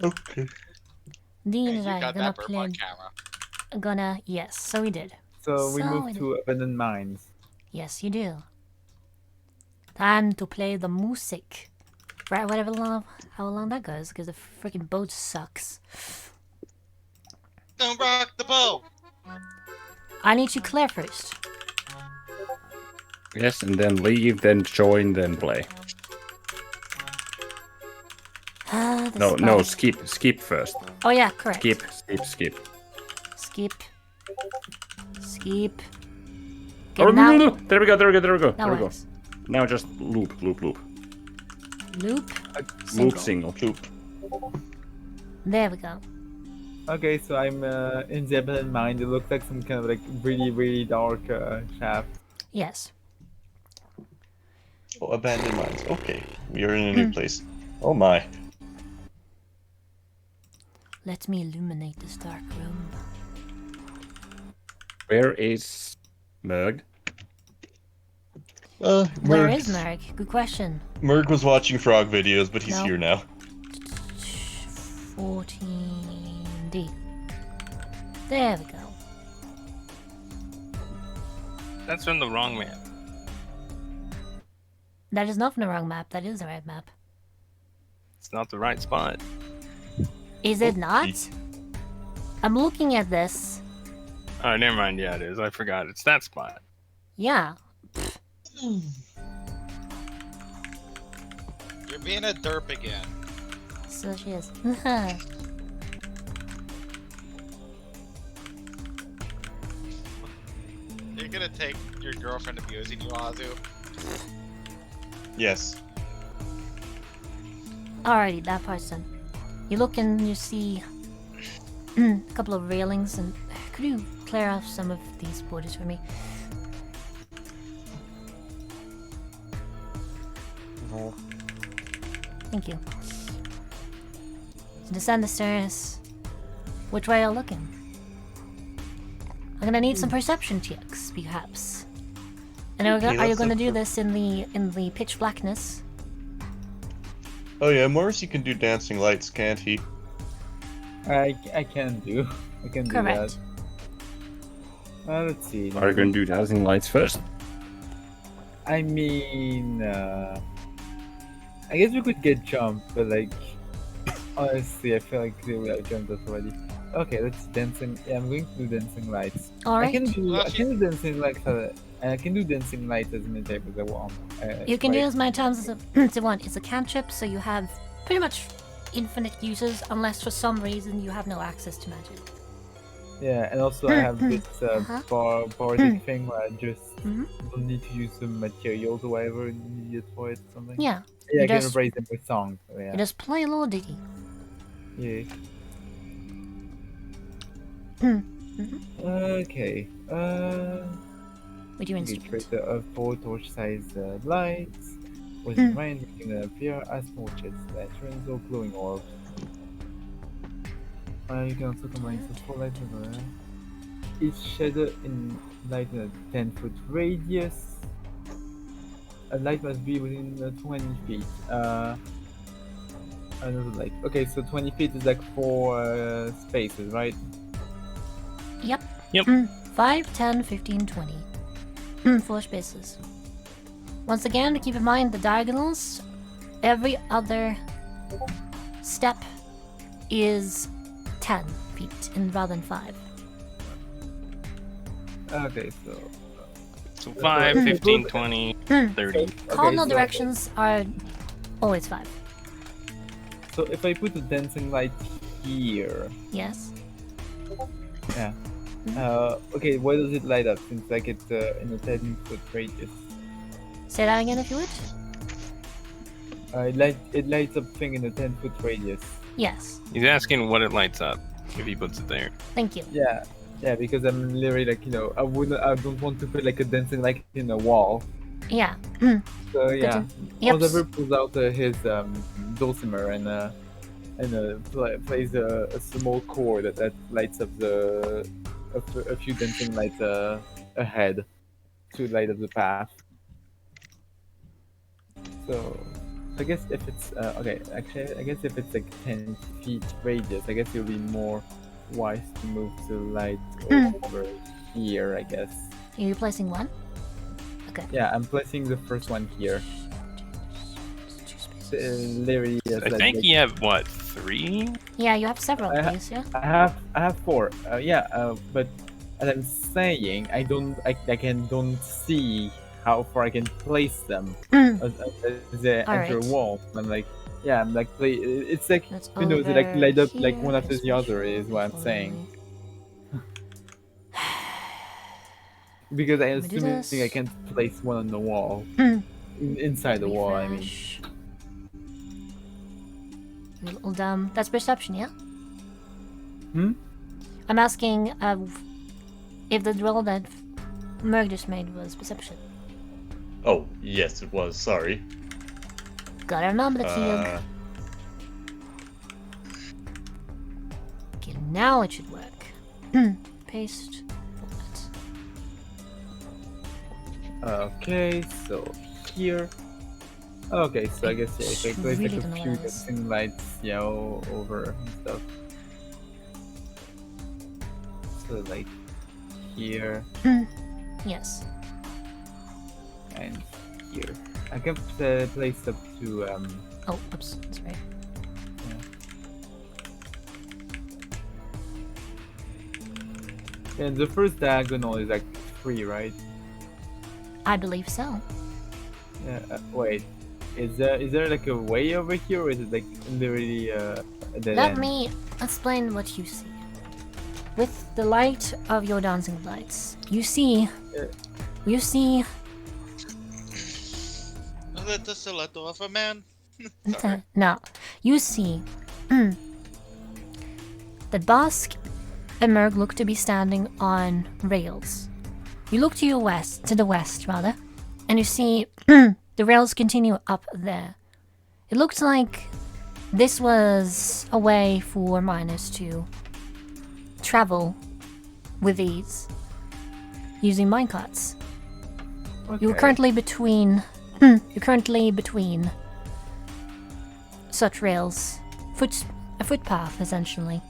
Okay. Dean Hey, is you right. got Gonna that burp on play. camera. Yes. So we did. So we So move we did. to abandoned mines. Yes, you do. Time to play the music. Right, whatever long, how long that goes, because the freaking boat sucks. Don't rock the boat. I need you clear first. Yes, and then leave, then join, then play. No, skip first. Oh yeah, correct. Skip. Skip. Oh, Okay, now. no. There we go. That works. Now just loop. Loop. Loop single. There we go. Okay, so I'm in the abandoned mine. It looks like some kind of like really dark shaft. Yes. Oh, abandoned mines. Okay, we are in a new place. Oh my. Let me illuminate this dark room. Where is Merg? Where is Merg? Good question. Merg was watching frog videos, but he's No. here now. 14D. There we go. That's on the wrong map. That is not from the wrong map. That is the right map. It's not the right spot. Is it not? I'm looking at this. Oh, never mind. Yeah, it is. I forgot. It's that spot. Yeah. You're being a derp again. So she is. You're gonna take your girlfriend abusing you, Azu? Yes. Alrighty, that part's done. You look and you see a couple of railings, and could you clear off some of these borders for me? Thank you. So descend the stairs. Which way are you looking? I'm gonna need some perception checks, perhaps. And are you let's gonna look do for- this in the pitch blackness? Oh yeah, Morrissey can do dancing lights, can't he? I can do. I can do Correct. that. Let's see. Are you going to do dancing lights first? I mean, I guess we could get jumped, but like, honestly, I feel like we have jumped us already. Okay, let's dancing. Yeah, I'm going to do dancing lights. Alright. I can do dancing lights. I can do dancing lights as many times as I want. You can do right? as many times as you want. It's a cantrip, so you have pretty much infinite uses, unless for some reason you have no access to magic. Yeah, and also I have this bardic thing where I just Mhm. don't need to use some materials or whatever needed for it. Something. Yeah. Yeah, I You can just- replace them with songs. So yeah. You just play a little ditty. Yeah. Okay. With your Okay, instrument. create a 4 torch-sized lights. With rain making them appear as torches, lanterns, or glowing orbs. You can also combine some 4 lights over there. Each shadow in light in a 10-foot radius. A light must be within 20 feet. Another light. Okay, so 20 feet is like 4 spaces, right? Yep. Yep. 5, 10, 15, 20. 4 spaces. Once again, keep in mind the diagonals. Every other step is 10 feet rather than 5. Okay, so. So 5, 15, 20, 30. Cardinal so- directions are always 5. So if I put a dancing light here, Yes. yeah. Okay, where does it light up? Since like it's in a 10-foot radius. Say that again if you would. It lights up thing in a 10-foot radius. Yes. He's asking what it lights up if he puts it there. Thank you. Yeah, because I'm literally like I don't want to put like a dancing light in a wall. Yeah. So yeah, Yep. Oliver pulls out his dulcimer and plays a small core that lights up a few dancing lights ahead to light up the path. So I guess if it's okay, actually, I guess if it's like 10 feet radius, I guess it would be more wise to move to light over here. I guess. Are you placing one? Okay. Yeah, I'm placing the first one here. Two spaces. Literally, I think you have what, 3? Yeah, you have several I of ha- these, yeah? I have 4. But as I'm saying, I don't see how far I can place them as they enter a Alright. wall. I'm like, yeah, I'm like, it's like That's windows that like over light up like here, one after the other is what I'm before saying. we- Because I Let me do assume this. I can't place one on the wall. Inside the wall, I mean. Refresh. Little dumb. That's perception, yeah? Hmm? I'm asking if the drill that Merg just made was perception. Oh, yes, it was. Sorry. Gotta remember the field. Okay, now it should work. Paste. Okay, so here. Okay, so I guess if I place really like don't a know few what it is. dancing lights, over and stuff. So like here Yes. and here. I can place up to Oh, oops. That's right. and the first diagonal is like 3, right? I believe so. Yeah. Wait, is there like a way over here, or is it like literally a dead Let end? me explain what you see. With the light of your dancing lights, you see. You see. Is it the silhouette of a man? Sorry. No. You see. That Bosk and Merg look to be standing on rails. You look to the west rather, and you see the rails continue up there. It looks like this was a way for miners to travel with ease using minecarts. You're Okay. currently between. You're currently between such rails, a footpath essentially.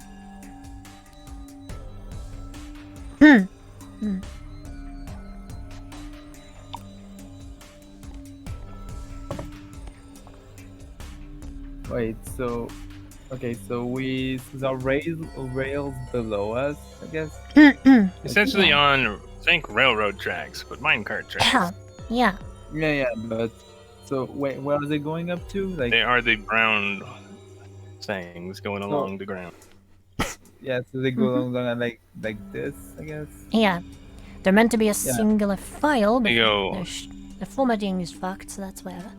Wait, so okay, so the rails below us, I guess. Essentially on, I think, railroad tracks, but minecart tracks. Yeah. Yeah, but so wait, where are they going up to? Like, They are the brown things going along the ground. yeah, so they go along like this, I guess. Yeah. They're meant to be a singular file, but They go. the formatting is fucked, so that's whatever.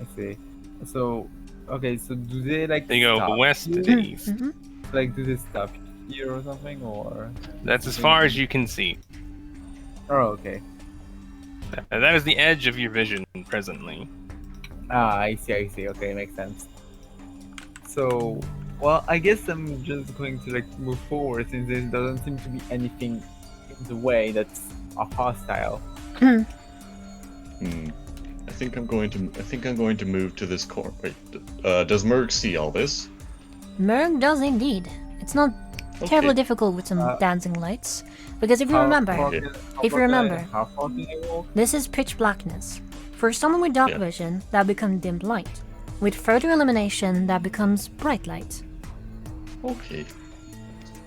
I see. So, okay, so do they like They go stop west to here? east. Like, do they stop here or something, or? That's as far as you can see. Oh, okay. That is the edge of your vision presently. Ah, I see. Okay, makes sense. So, well, I guess I'm just going to like move forward since there doesn't seem to be anything in the way that's hostile. Hmm. I think I'm going to move to this corner. Wait, does Merg see all this? Merg does indeed. It's not terribly Okay. difficult with some dancing lights, because if you How remember, far Yeah. can- how If you far can I- remember. how far can I walk? this is pitch blackness. For someone with dark Yeah. vision, that becomes dimmed light. With further illumination, that becomes bright light. Okay.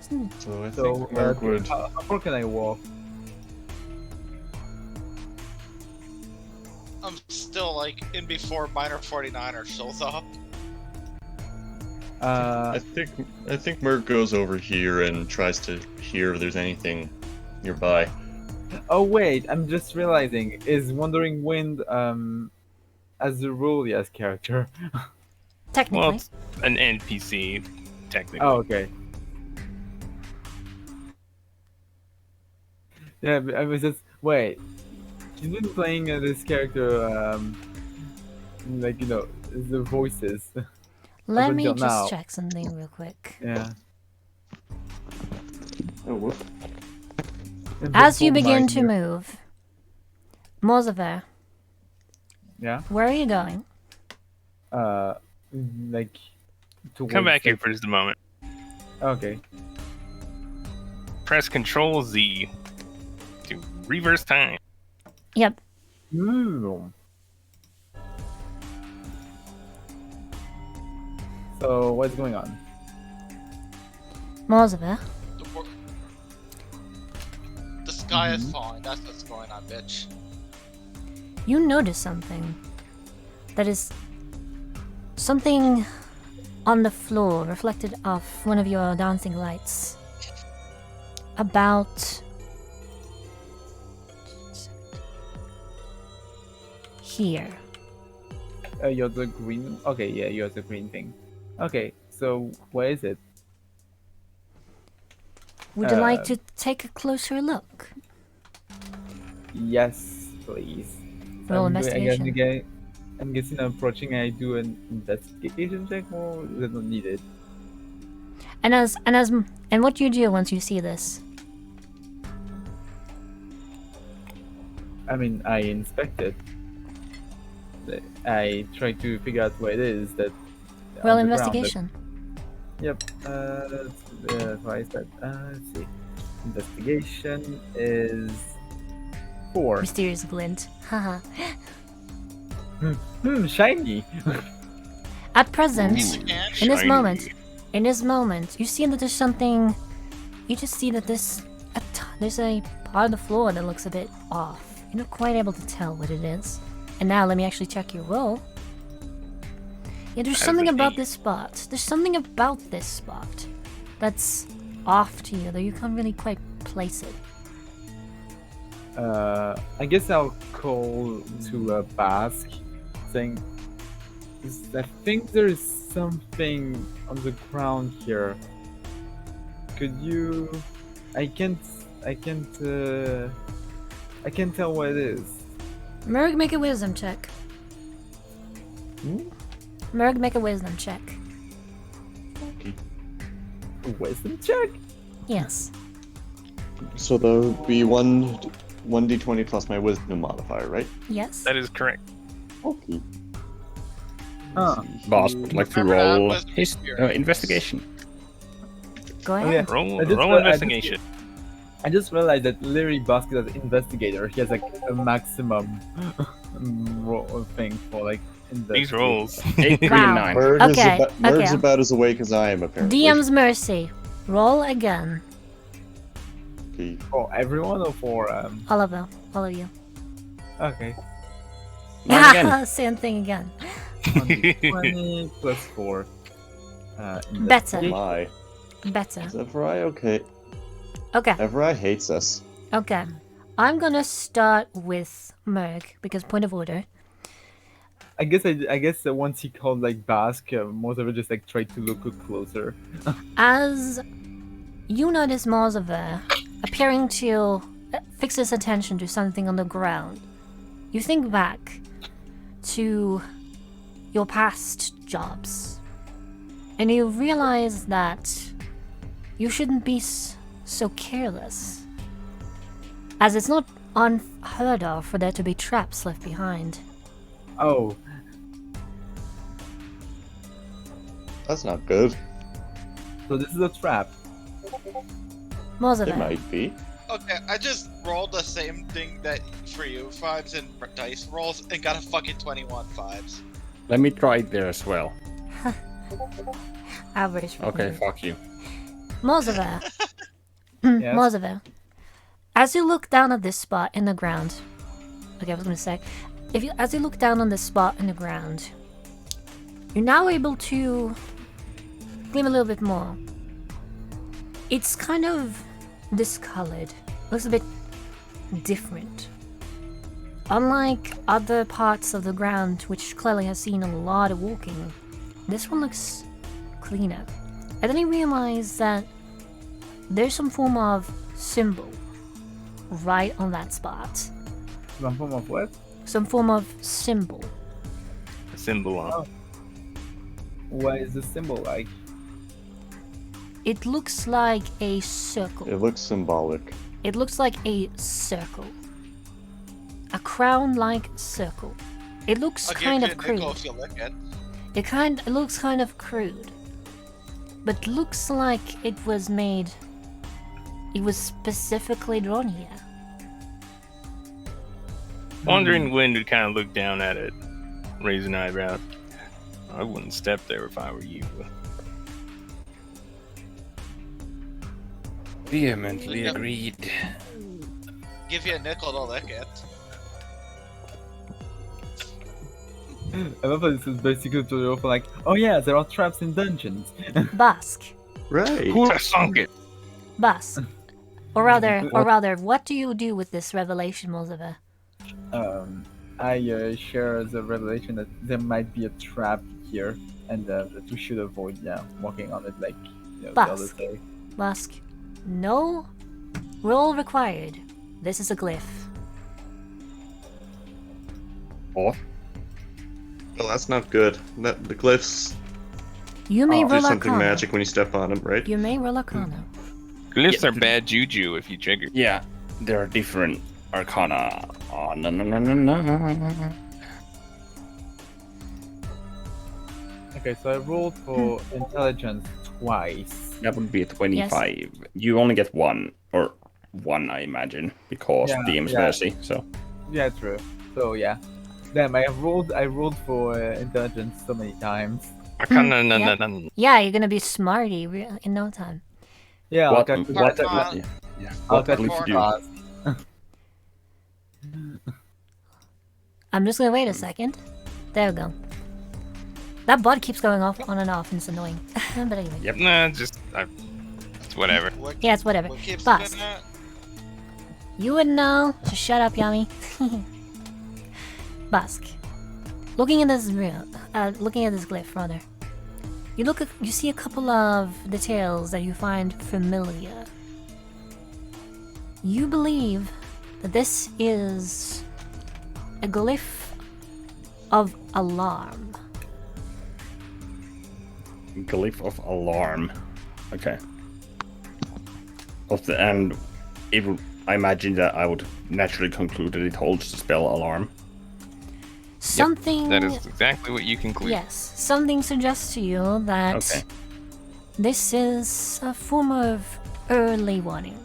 Hmm. So I think So, Merg would. how far can I walk? I'm still like in before Miner 49 shows up. I think Merg goes over here and tries to hear if there's anything nearby. Oh wait, I'm just realizing, is Wandering Wind as a Rulia's character? Technically. Well, it's an NPC, technically. Oh, okay. Yeah, but I was just wait. She's been playing this character, like the voices. Let me until just now. check something real quick. Yeah. Oh, whoop. As you begin to move, Mozaver, Yeah. Where are you going? Like towards. Come back here like- for just a moment. Okay. Press Control Z to reverse time. Yep. Ooh. So what's going on? Moreover, The sky is falling. That's what's going on, bitch. you notice something. That is something on the floor reflected off one of your dancing lights. About here. You're the green. Okay, yeah, you're the green thing. Okay, so what is it? Would you like Uh, to take a closer look? Yes, please. Roll I'm investigation. I'm guessing I'm approaching. I do an investigation check, or is it not needed? And what do you do once you see this? I mean, I inspect it. I try to figure out what it is that. Roll on the ground that- investigation. Yep. That's what I said. Let's see. Investigation is 4. Mysterious glint. Haha. Shiny. At present, Piece of can. in this Shiny. moment, you see that there's something. You just see that there's a part of the floor that looks a bit off. You're not quite able to tell what it is. And now let me actually check your roll. Yeah, there's That is something an about 8. this spot. There's something about this spot that's off to you, though you can't really quite place it. I guess I'll call to Basque, saying, I think there is something on the ground here. Could you? I can't tell what it is. Merg, make a wisdom check. Merg, make a wisdom check. Wisdom check. Yes. So that would be 1d20 plus my wisdom modifier, right? Yes. That is correct. Okay. Huh. Boss would like to Remember that roll was his experience. investigation. Go Oh, ahead. yeah. Roll, I just- roll I investigation. I just realized that Larry Basket as investigator, he has like a maximum thing for like These rolls. 8, 3, Wow. and 9. Merg Okay, Merg's okay. about as awake as I am, apparently. DM's mercy. Roll again. Okay. For everyone or for All of them. All of you. Okay. 9 again. Same thing again. 20 plus 4. Better. Oh my. Better. Is Everai okay? Okay. Everai hates us. Okay. I'm gonna start with Merg because point of order. I guess once he called like Basque, most of it just like tried to look closer. As you notice Morzaver appearing to fix his attention to something on the ground, you think back to your past jobs, and you realize that you shouldn't be so careless, as it's not unheard of for there to be traps left behind. Oh, That's not good. so this is a trap. It Morzaver, might be. Okay, I just rolled the same thing that for you, 5s and dice rolls, and got a fucking 21 5s. Let me try it there as well. average. for Okay, you. fuck you. Morzaver. Yes? Morzaver. As you look down at this spot in the ground, okay, I was gonna say, as you look down on this spot in the ground, you're now able to gleam a little bit more. It's kind of discolored, looks a bit different. Unlike other parts of the ground, which clearly has seen a lot of walking, this one looks cleaner. And then you realize that there's some form of symbol right on that spot. Some form of what? Some form of symbol. Symbol on. What is the symbol like? It looks like a circle. It looks symbolic. It looks like a circle. A crown-like circle. It looks I'll kind give of you a crude. nickel if you lick it. It looks kind of crude. But looks like it was specifically drawn here. Wandering Wind would kind of look down at it, raise an eyebrow. I wouldn't step there if I were you. Vehemently agreed. Give you a nickel to lick it. I love that this is basically tutorial for like, oh yeah, there are traps in dungeons. Bask. Right. Who sunk it? Bask. Or rather, what do you do with this revelation, Moziva? I share the revelation that there might be a trap here, and that we should avoid, walking on it like the other Bask. day. Bask. No roll required. This is a glyph. Or Well, that's not good. The glyphs You may do roll something Arcana. magic when you step on them, right? You may roll Arcana. Glyphs are bad juju if you trigger. yeah, there are different arcana. Oh, no. Okay, so I rolled for intelligence twice. That would be a 25. You only get one, I imagine, because Yeah, DM's yeah. mercy. So Yeah, true. So yeah, damn, I rolled for intelligence so many times. Arcana, Yeah. Yeah, you're gonna be smarty in no time. Yeah, what? I'll catch What? Arcana. Yeah. I'll What catch will Arcana. you do? fast. I'm just gonna wait a second. There we go. That bot keeps going off on and off, and it's annoying. But anyway. Yep. Nah, it's whatever. What, Yeah, it's whatever. what keeps Bask. it in that? You wouldn't know. Just shut up, Yami. Bask. Looking at this glyph, rather. You see a couple of details that you find familiar. You believe that this is a glyph of alarm. Glyph of alarm. Okay. I imagine that I would naturally conclude that it holds the spell alarm. Something. That is exactly what you conclude. Yes, something suggests to you that Okay. this is a form of early warning.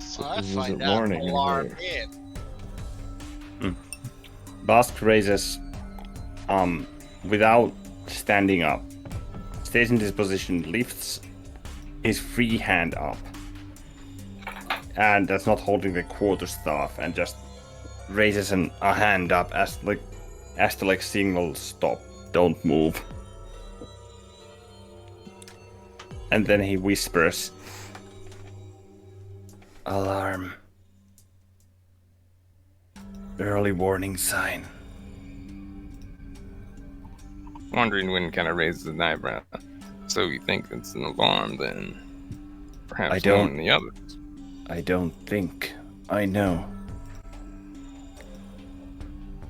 So I it was a find that warning in a alarm way. in. Bask raises, without standing up, stays in this position, lifts his free hand up, and that's not holding the quarterstaff, and just raises a hand up as to signal stop, don't move. And then he whispers, alarm. Early warning sign. Wandering Wind kind of raises an eyebrow. So you think it's an alarm, then perhaps I don't- more than the others. I don't think I know.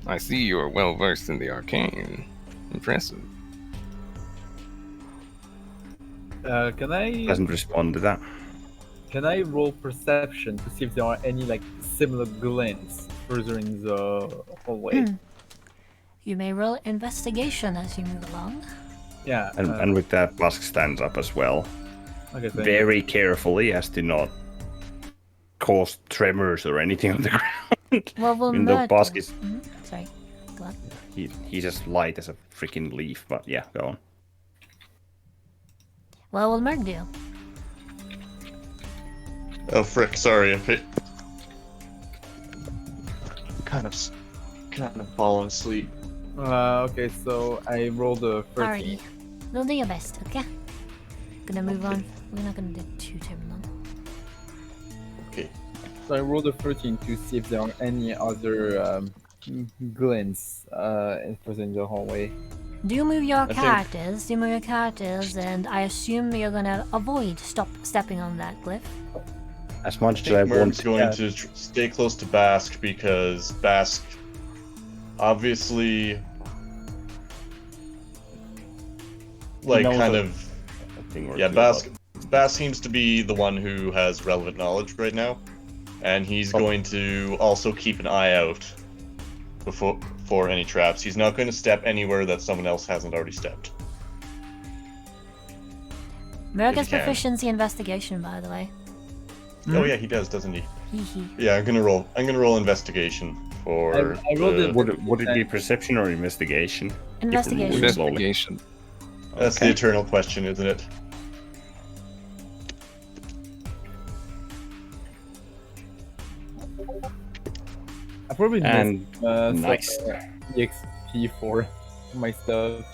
I see you are well versed in the arcane. Impressive. Can I Doesn't respond to that. roll perception to see if there are any similar glints further in the hallway? You may roll investigation as you move along. Yeah. And with that, Bask stands up as well, Okay, so very carefully as to not cause tremors or anything on the ground. Well, we'll Even though murder. Bask is Sorry. Go on. he's as light as a freaking leaf, but yeah, go on. Well, we'll Merg do. Oh frick! Sorry, kind of fallen asleep. okay, so I rolled a 13. Alrighty. We'll do your best, okay? Gonna move on. We're not gonna do too long. Okay. So I rolled a 13 to see if there are any other glints further in the hallway. Do you move your think- characters? Do you move your characters? And I assume you're gonna avoid stepping on that glyph. As much I as I think want Merg's going to stay close to Bask because Bask obviously knows kind a- of a thing or yeah, two Bask about- Bask seems to be the one who has relevant knowledge right now, and he's going to also keep an eye out before any traps. He's not going to step anywhere that someone else hasn't already stepped. Merg If has you can. proficiency investigation, by the way. Oh yeah, he does, doesn't he? Hee hee. Yeah, I'm gonna roll investigation for. I rolled the- it. Would it be perception or investigation? Investigation. If we're moving Investigation. That's the eternal question, isn't it? I probably And missed nice. EXP for my stuff.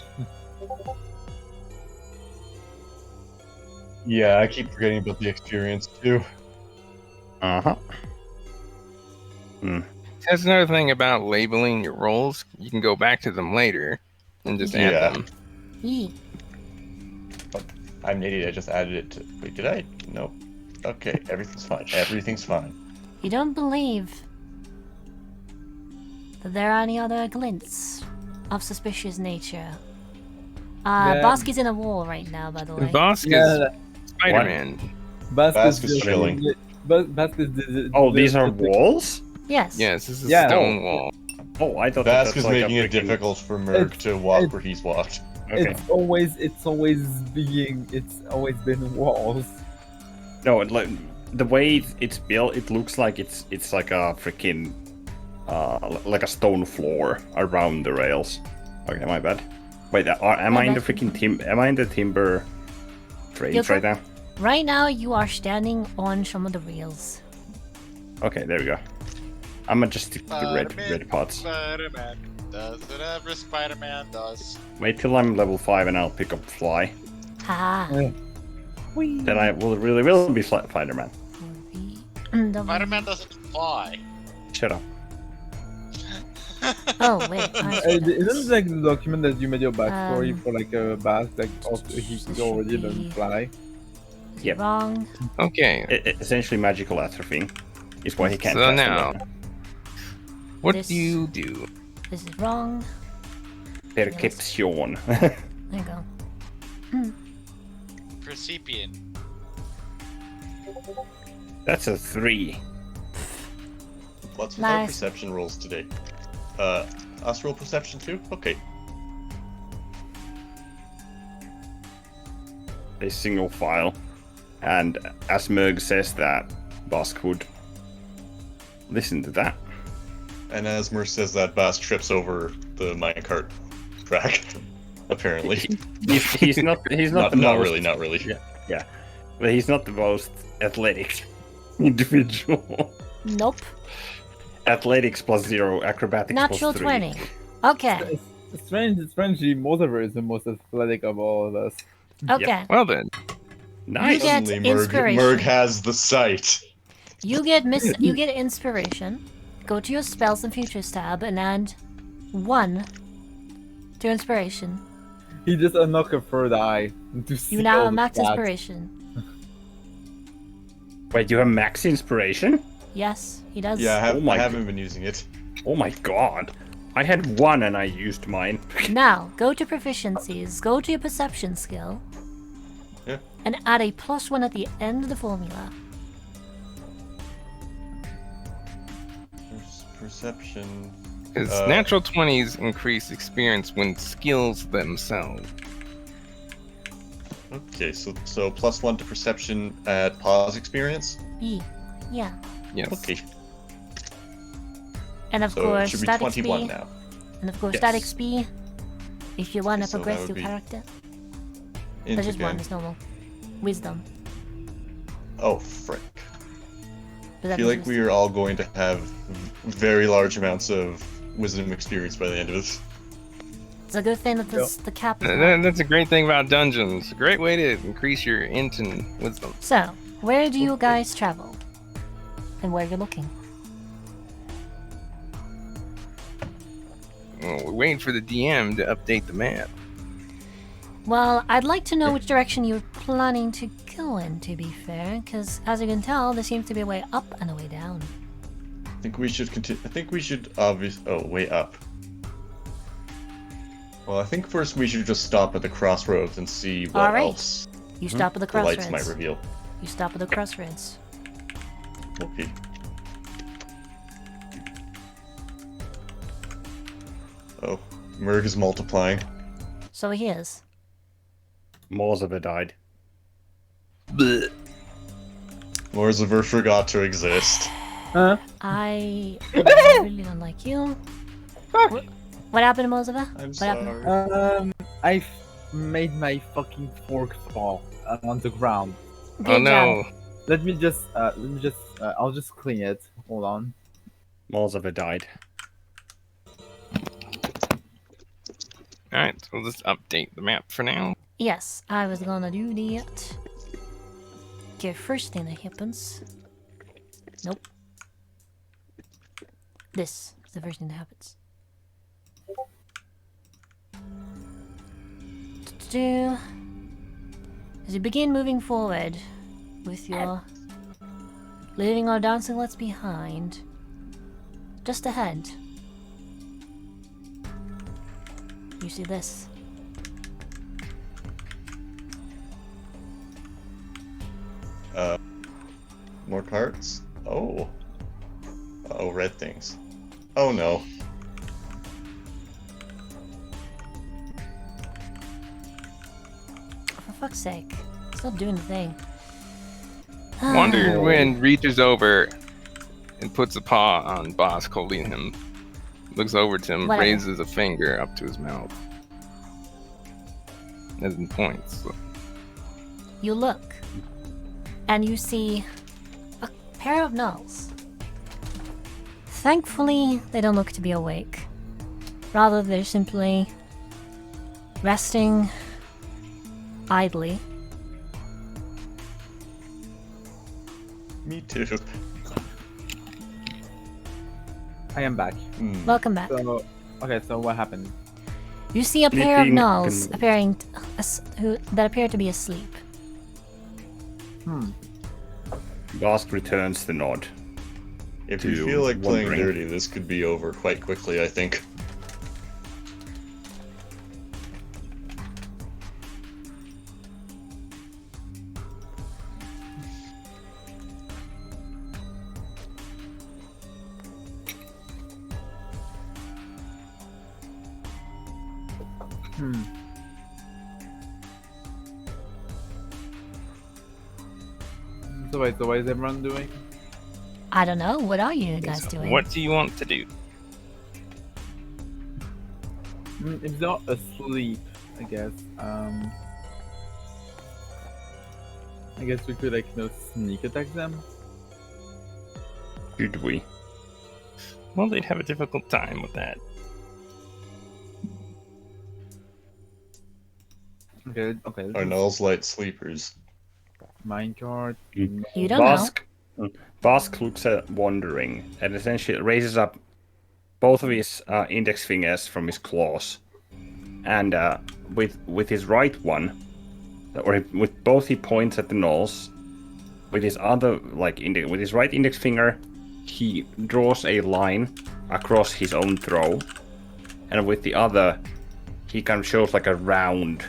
Yeah, I keep forgetting about the experience too. Uh-huh. That's another thing about labeling your rolls. You can go back to them later and just add Yeah. them. Yee. I'm an idiot. I just added it to. Wait, did I? No. Okay, everything's fine. Everything's fine. You don't believe that there are any other glints of suspicious nature. Yeah. Bosky's in a wall right now, by the way. Bosk Yeah, is Spider-Man. Bask is chilling. Bask is Oh, these are walls? Yes. Yes, this is Yeah. a stone wall. Oh, I thought Bask that's is like making a it freaking- difficult for Merg It's- to walk it's- where he's walked. Okay. It's always been walls. No, like the way it's built, it looks like it's like a freaking like a stone floor around the rails. Okay, my bad. Wait, am I in the freaking Am I in the timber trades You're right now? Right now, you are standing on some of the rails. Okay, there we go. I'm gonna just stick to the Spider-Man, red pots. Spider-Man does whatever Spider-Man does. Wait till I'm level 5 and I'll pick up fly. Haha. Then I will be Spider-Man. Spider-Man doesn't fly. Shut up. Oh, wait. Isn't it like the document that you made your backstory Um, for like a Bask, like also he this already should doesn't be- fly? Yep. Wrong. Okay, Essentially, magical atrophy is why he can't. So cast now- a weapon. what This- do you do? This is wrong. Perception. There you go. Perception. That's a 3. What's with our Nice. perception rolls today? Astral perception too? Okay. A single file. And as Merg says that, Bosk would listen to that. And as Mer says that, Bask trips over the minecart track. Apparently. He's not the not most, really, not really. Yeah. But he's not the most athletic individual. Nope. Athletics plus 0, acrobatics Natural plus 3. 20. Okay. It's strangely, Mosaver is the most athletic of all of us. Okay. Well then, Nice. You get Suddenly inspiration. Merg has the sight. You get inspiration. Go to your spells and futures tab and add 1 to inspiration. He just unlocked a third eye to see You now all have the max stats. inspiration. Wait, you have max inspiration? Yes, he does. Yeah, Oh my I haven't been using it. Oh my god. I had 1 and I used mine. Now, go to proficiencies, go to your perception skill, Yeah. and add a +1 at the end of the formula. Perception. because Uh, natural 20s increase experience when skills themselves. Okay, so +1 to perception at pause experience. Yeah. Yes. Okay, And of so it course, should be stat 21 XP. now. And of course, Yes. stat XP. If you want to So that progress would your be character. Into That's just 1, game. it's normal. Wisdom. Oh, frick. But I that feel is like we are all going to have very large amounts of wisdom experience by the end of this. It's a good thing that this, the cap is That's a great thing about dungeons. A great way to increase your int and wisdom. So, where do you guys travel? And where you're looking? Well, we're waiting for the DM to update the map. Well, I'd like to know which direction you're planning to go in, to be fair, because as you can tell, there seems to be a way up and a way down. I think we should continue. I think we should way up. Well, I think first we should just stop at the crossroads and see what Alright. else You stop at the the lights might crossroads. reveal. You stop at the crossroads. Okay. Oh, Merg is multiplying. So he is. Morzova died. Morzaver forgot to exist. Huh? I really don't like you. What happened to Mozova? I'm What happened? sorry. I made my fucking fork fall on the ground. Oh Good no. job. I'll just clean it. Hold on. Morzova died. Alright, so let's update the map for now. Yes, I was gonna do that. Okay, first thing that happens. Nope. This is the first thing that happens. As you begin moving forward with your leaving or dancing what's behind, just ahead, you see this. More carts? Oh. Oh, red things. Oh no. For fuck's sake, stop doing the thing. Wonder Wind reaches over and puts a paw on Bosk, holding him. Looks over to him, Whatever. raises a finger up to his mouth. As in points. You look, and you see a pair of gnolls. Thankfully, they don't look to be awake. Rather, they're simply resting idly. Me too. I am back. Hmm. Welcome back. So, okay, so what happened? You see a pair of Sleeping gnolls in- appearing that appear to be asleep. Bosk returns the nod. If you to feel like playing wondering. dirty, this could be over quite quickly, I think. So wait, so what is everyone doing? I don't know. What are you guys doing? What do you want to do? If they're asleep, I guess. I guess we could sneak attack them. Should we? Well, they'd have a difficult time with that. Okay, okay. Are Null's light sleepers? Minecart. Mm. You don't know. Bosk looks at wondering and essentially raises up both of his index fingers from his claws, and with his right one, or with both, he points at the gnolls. With his other with his right index finger, he draws a line across his own throw, and with the other, he kind of shows like a round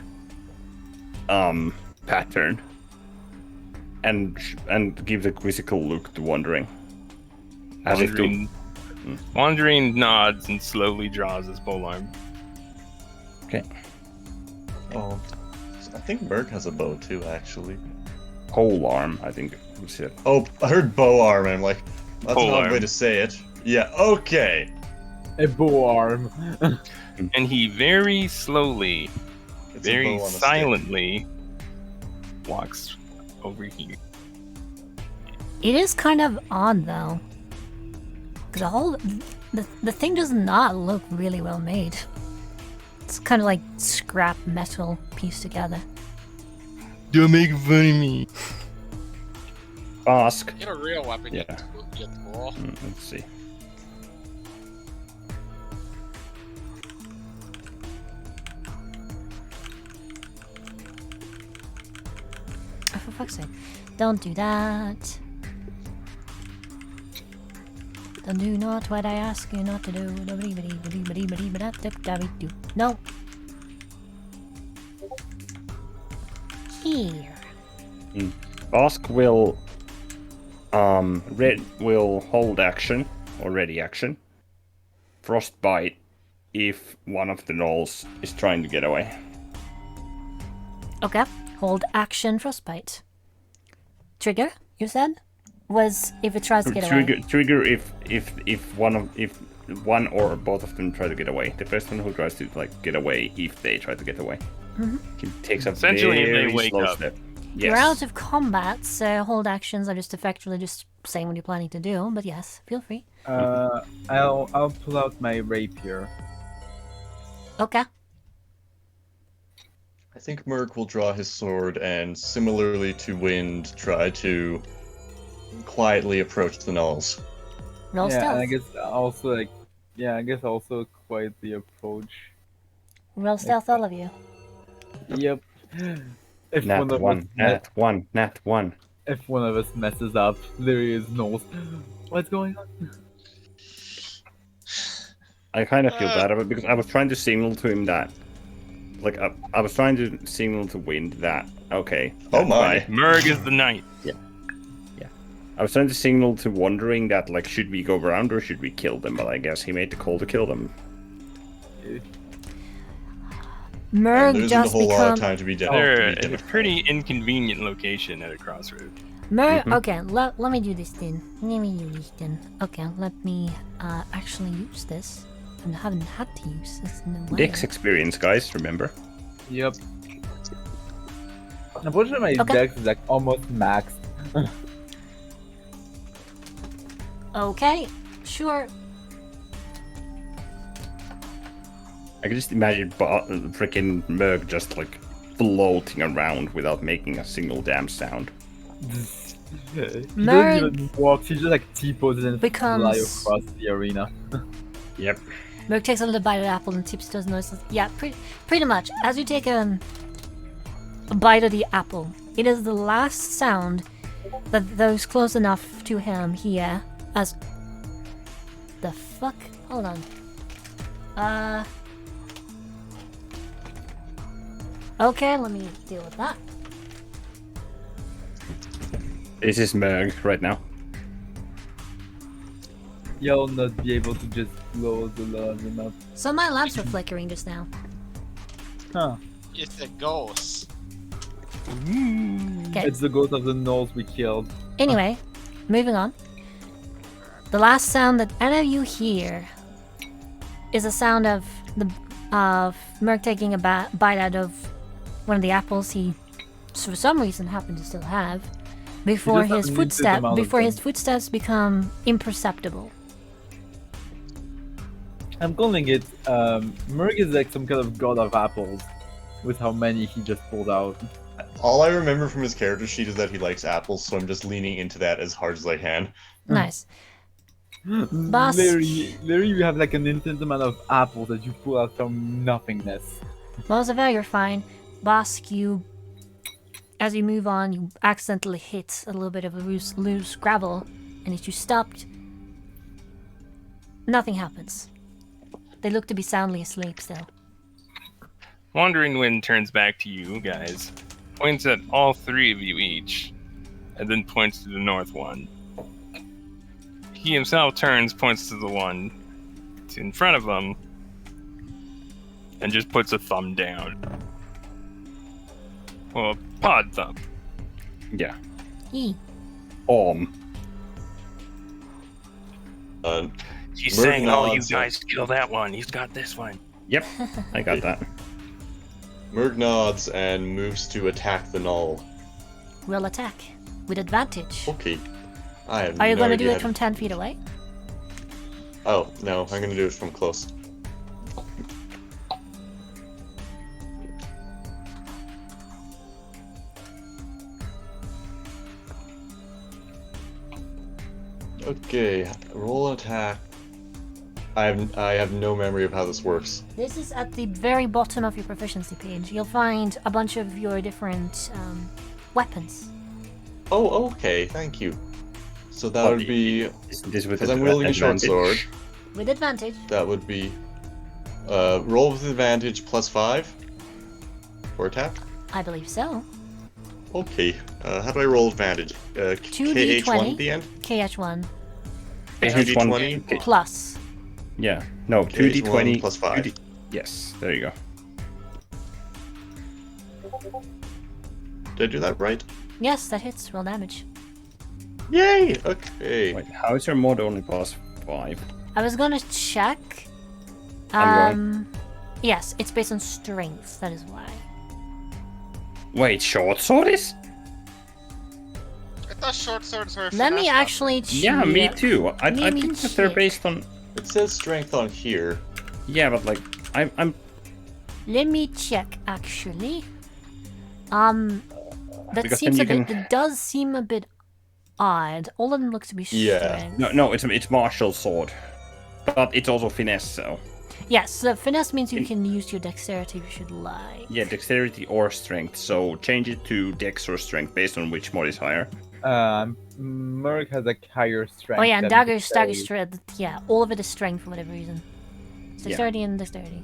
pattern. And gives a quizzical look to wondering. As if to... Wandering nods and slowly draws his polearm. Okay. Oh, I think Merc has a bow too, actually. Pole arm, I think was it. Oh, I heard bow arm, and I'm like, that's Pole an odd arm. way to say it. Yeah, okay. A bow arm. And he very slowly, It's a very bow on a stick. silently walks over here. It is kind of odd though, because the thing does not look really well made. It's kind of like scrap metal pieced together. Don't make fun of me. Ask. Get a real weapon, Yeah. you tool. Let's see. Oh, for fuck's sake. Don't do that. Don't do not what I ask you not to do. No. Here. Bosk will red will hold action or ready action. Frostbite if one of the gnolls is trying to get away. Okay. Hold action frostbite. Trigger, you said? Was if it tries to get away. Trigger if one or both of them try to get away. The first one who tries to get away, if they try to get away, it takes a Essentially, if they very wake slow up. step. You're Yes. out of combat, so hold actions are just effectively just saying what you're planning to do. But yes, feel free. I'll pull out my rapier. Okay. I think Merc will draw his sword and, similarly to Wind, try to quietly approach the gnolls. Roll yeah, stealth. and I guess also quite the approach. Roll stealth, all of you. Yep. If Nat one of one, us nat one. if one of us messes up, there is no. What's going on? I kind of feel bad about it because I was trying to signal to him that, I was trying to signal to Wind that, okay. Oh that's my. fine. Merg is the knight. I was trying to signal to wondering that, should we go around or should we kill them? But I guess he made the call to kill them. Merg And there isn't a just whole lot of become. time to be dead. They're in a pretty inconvenient location at a crossroad. Okay, let me do this then. Okay, let me actually use this. I haven't had to use this in a while. Dex experience, guys, remember? Yep. Unfortunately, my Okay. dex is almost maxed. Okay, sure. I can just imagine freaking Merg just floating around without making a single damn sound. He doesn't Merg even walk. He just T-poses and fly becomes- across the arena. Yep. Merc takes a little bite of the apple and tips those noises. Yeah, pretty much. As you take a bite of the apple, it is the last sound that those close enough to him hear as... The fuck? Hold on. Okay, let me deal with that. This is Merg right now. You'll not be able to just close the lamp enough. So my lamps were flickering just now. Huh. It's a ghost. Okay. It's the ghost of the gnolls we killed. Anyway, moving on. The last sound that any of you hear is a sound of Merc taking a bite out of one of the apples he, for some reason, happened to still have, before just his have a limited amount of his them. footsteps become imperceptible. I'm calling it, Merg is some kind of god of apples, with how many he just pulled out. All I remember from his character sheet is that he likes apples, so I'm just leaning into that as hard as I can. Nice. Boss. Larry, you have an infinite amount of apples that you pull out from nothingness. Roosevelt, you're fine. Bosk, as you move on, you accidentally hit a little bit of a loose gravel, and as you stopped, nothing happens. They look to be soundly asleep still. Wandering Wind turns back to you guys, points at all three of you each, and then points to the north one. He himself turns, points to the one in front of him, and just puts a thumb down. Well, pod thumb. Yeah. Yee. He's Merc saying, "Oh, you nods. guys kill that one. He's got this one." Yep. I got that. Merg nods and moves to attack the gnoll. Roll attack with advantage. Okay. I have Are you no going to do idea it from 10 feet away? Oh, no, I'm gonna do it from close. Okay, roll an attack. I have no memory of how this works. This is at the very bottom of your proficiency page. You'll find a bunch of your different weapons. Oh, okay, thank you. So that would be, This with because I'm wielding a short sword, With advantage. that would be roll with advantage +5 for attack. I believe so. Okay, how do I roll advantage? KH1 at the end? KH1 KH1 2d20 plus. Yeah. No, Ch.1 2d20 plus 5. 2D Yes, there you go. Did I do that right? Yes, that hits. Roll damage. Yay! Okay. Wait, how is your mod only plus 5? I was gonna check. I'm Yes, it's based on strength. That is why. Wait, short sword is? I thought short swords were. Let me finesse actually check. Yeah, me too. I Let me think that they're check. based on. It says strength on here. Yeah, but like, I'm. Let me check. Actually, that Because seems then a you bit. can- It does seem a bit odd. All of them look to be Yeah. strength. No, it's martial sword, but it's also finesse. So Yes, the finesse means you In- can use your dexterity if you should like. yeah, dexterity or strength. So change it to dex or strength based on which mod is higher. Merc has like higher strength. Oh yeah, and than dagger's dexterity. strength. Yeah, all of it is strength for whatever reason. It's Yeah. dexterity and dexterity.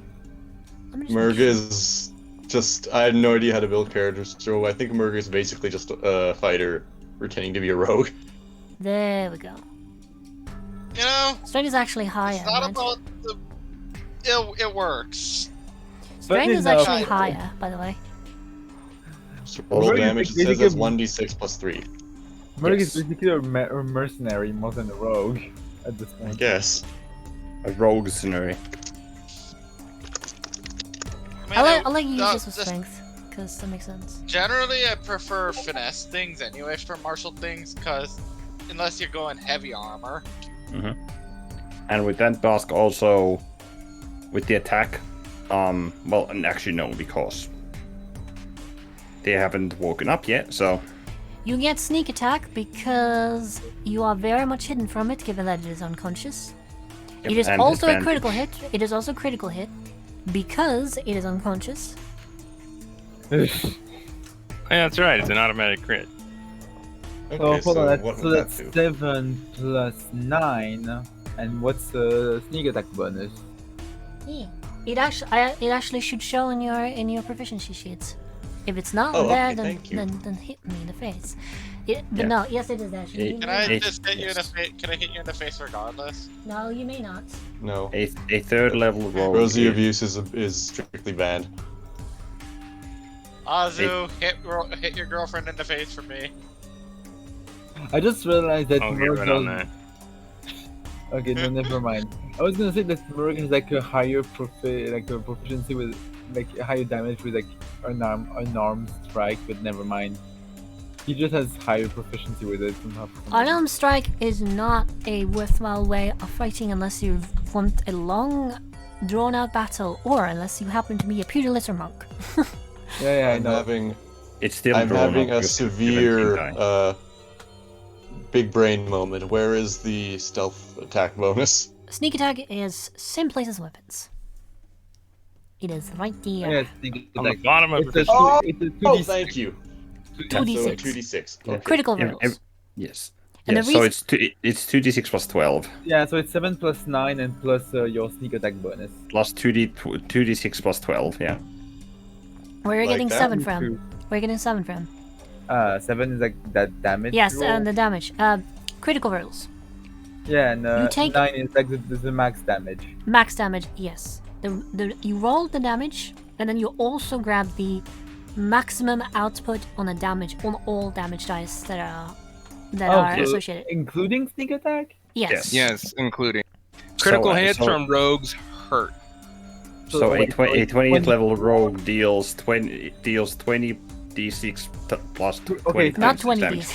Let me just Merg make sure. is just. I had no idea how to build characters, so I think Merg is basically just a fighter pretending to be a rogue. There we go. You know, Strength is actually higher. it's not right? about the. It works. Strength is enough. actually higher, by the way. So roll Merg is damage, it basically says as a- 1d6 plus 3. Merc Yes. is basically a mercenary more than a rogue at this I point. guess. A rogue scenario. I mean, I'll let you use uh, this with just- strength, because that makes sense. Generally, I prefer finesse things anyway for martial things, because unless you're going heavy armor. And with that Bask also, with the attack, well, and actually no, because they haven't woken up yet. So You get sneak attack because you are very much hidden from it, given that it is unconscious. yep, It is and also a advantage. critical hit. It is also a critical hit because it is unconscious. Yeah, that's right. It's an automatic crit. Okay, Oh, hold on. what So would that that's do? 7 plus 9. And what's the sneak attack bonus? Yeah. It actually should show in your proficiency sheets. If it's not Oh, there, okay, then, thank you. then hit me in the face. But Yeah. no, yes, it is actually. It- Can I It- just hit you in the yes. face? Can I hit you in the face regardless? No, you may not. No. A third level rogue. Rosy is- abuse is strictly banned. Azu, hit your girlfriend in the face for me. I just realized that I'll get Merc right on does- that. Okay, no, never mind. I was gonna say that Merc has like a higher proficiency with like a higher damage with like unarmed strike, but never mind. He just has higher proficiency with it somehow. Unarmed strike is not a worthwhile way of fighting unless you want a long, drawn-out battle, or unless you happen to be a pugilist or monk. Yeah, I I'm know. having It's still I'm drawn having up a with severe 17 die. big brain moment. Where is the stealth attack bonus? Sneak attack is same place as weapons. It is right there. Yeah, sneak On the attack. bottom of It's a, the Oh! it's a 2d6. Oh, thank you. 2d6. So 2d6. Okay. Critical Yeah, rolls. Yes. And Yeah, the so reason- it's 2d6 plus 12 Yeah, so it's 7 plus 9 and plus your sneak attack bonus. plus 2d6 plus 12. Yeah. Where are you Like getting that? 7 from? Where are you getting 7 from? 7 is like that damage. Yes, roll. and the damage. Critical rolls. Yeah, and You take- 9 is like the max damage. Max damage, yes. You roll the damage, and then you also grab the maximum output on the damage on all damage dice that are so associated. including sneak attack? Yes. Yes, including critical hits so- from rogues hurt. So wait, so a it's 20th 20 level rogue deals 20 d6 plus 20 Okay, Not times 20 damage.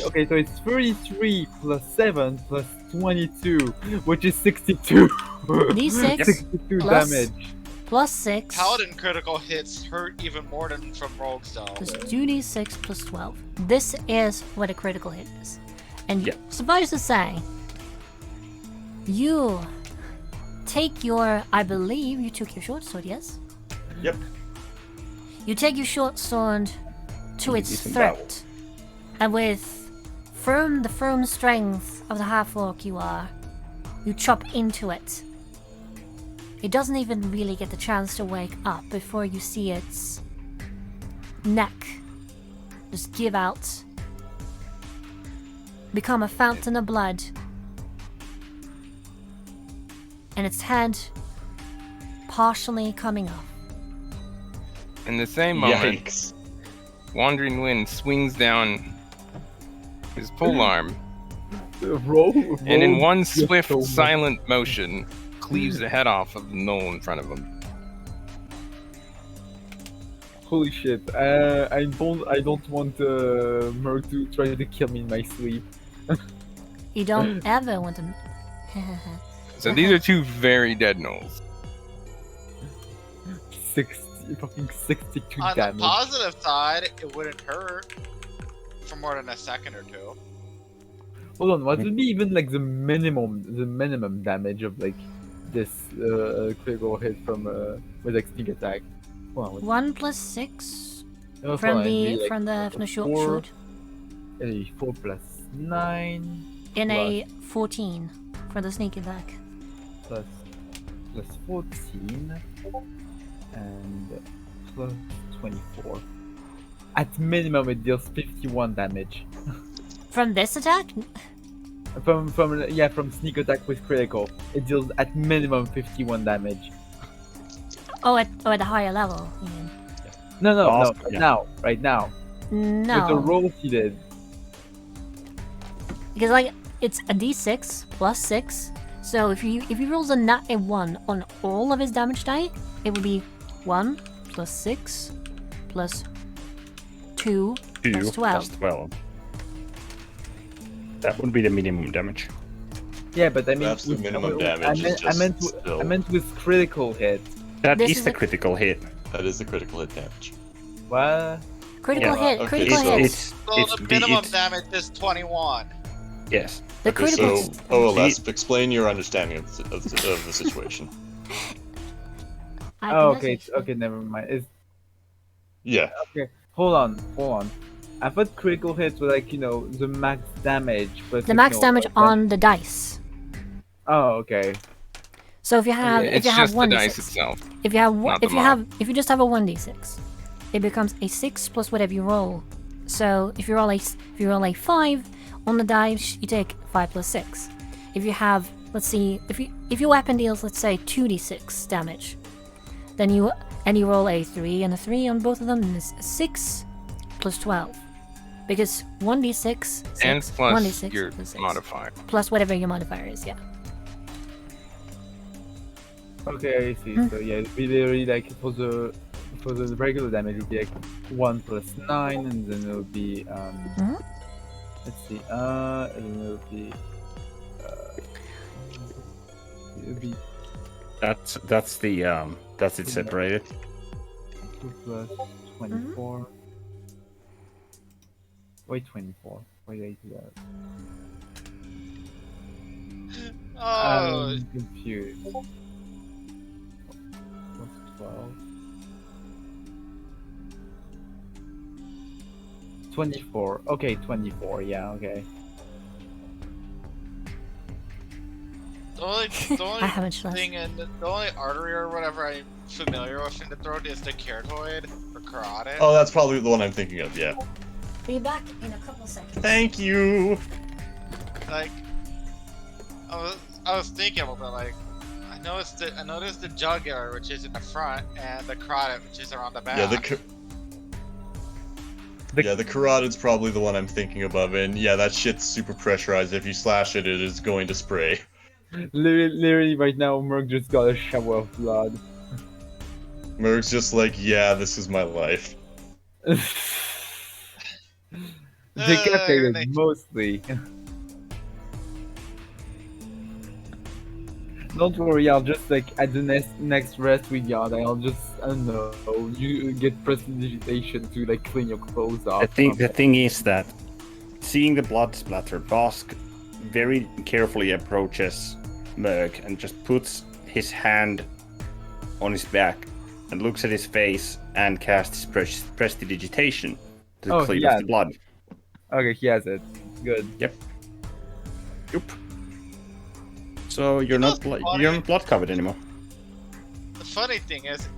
Okay, so it's 33 plus 7 plus 22, which is 62. D6 62 plus- damage. plus 6 Paladin critical hits hurt even more than from rogues though. plus 2d6 plus 12. This is what a critical hit is. And Yeah. suffice to say, you take your, I believe you took your short sword, yes? Yep. You take your short sword to its Decent throat, and with the firm strength of the half-orc you are, you chop into it. It doesn't even really get the chance to wake up before you see its neck just give out, become a fountain of blood, and its head partially coming off. In the same moment, Yikes. Wandering Wind swings down his pole arm, and in one swift, silent motion, cleaves the head off of the knoll in front of him. Holy shit! I don't want Merc to try to kill me in my sleep. You don't ever want to. So these are two very dead gnolls. 62 On damage. the positive side, it wouldn't hurt for more than a second or two. Hold on, what would be even like the minimum damage of like this critical hit from with like sneak attack? Hold on, 1 plus 6 hold from on, it'd be, the like, short four- shoot it'd be 4 plus 9 in plus, a 14 for the sneak attack. plus 14 and plus 24. At minimum, it deals 51 damage. From this attack? From sneak attack with critical, it deals at minimum 51 damage. Oh, at a higher level, you mean? No, Yeah. right now. No. With the rolls he did. Because like it's a d6 plus 6. So if he rolls a 1 on all of his damage die, it would be 1 plus 6 plus 2 2 plus 12. plus 12. That would be the minimum damage. Yeah, but I mean, That's the minimum damage. I is meant, just I meant, still, I meant with critical hit. That This is is the a- critical hit. that is the critical hit damage. What? Critical Yeah, hit, okay, critical so- hit. So the minimum damage is 21. Yes. The Okay, critical. so OLS, explain your understanding of the situation. I Oh, can okay, message them. okay, never mind. It's Yeah. okay. Hold on. I thought critical hits were like the max damage, but The max damage on the dice. Oh, okay. So if you have Okay, if It's you have just the 1d6, dice itself. if you have not the if you just have a 1d6, it becomes a 6 plus whatever you roll. So if you roll a 5 on the dice, you take 5 plus 6. If you have, let's see, if your weapon deals, let's say 2d6 damage, then you roll a 3 and a 3 on both of them, and it's 6 plus 12. Because 1d6, 6, And plus 1d6 your plus 6. modifier. Plus whatever your modifier is, yeah. Okay, I see. So yeah, it'd be literally like for the regular damage, it'd be like 1 plus 9, and then it would be let's see, and then it would be That's it separated. 2 plus 24. Wait, 24. Why did I do that? Oh, I'm confused. Plus 12. 24. Okay, 24. Yeah, okay. the only I haven't trust. thing in the only artery or whatever I'm familiar with in the throat is the carotid or carotid. Oh, that's probably the one I'm thinking of. Yeah. Be back in a couple seconds. Thank you. Like, I was thinking about that. Like, I noticed the jugular, which is in the front, and the carotid, which is around the back. Yeah, the carotid's probably the one I'm thinking above, and yeah, that shit's super pressurized. If you slash it, it is going to spray. Literally right now, Merc just got a shower of blood. Merc's just like, yeah, this is my life. Decapitated, nice. mostly. Don't worry, I'll just like at the next rest we got, I'll just, I don't know, you get prestidigitation to like clean your clothes off. The thing is that seeing the blood splatter, Bosk very carefully approaches Merc and just puts his hand on his back and looks at his face and casts prestidigitation to clean off the blood. Okay, he has it. Good. Yep. So you're not blood covered anymore. The funny thing is,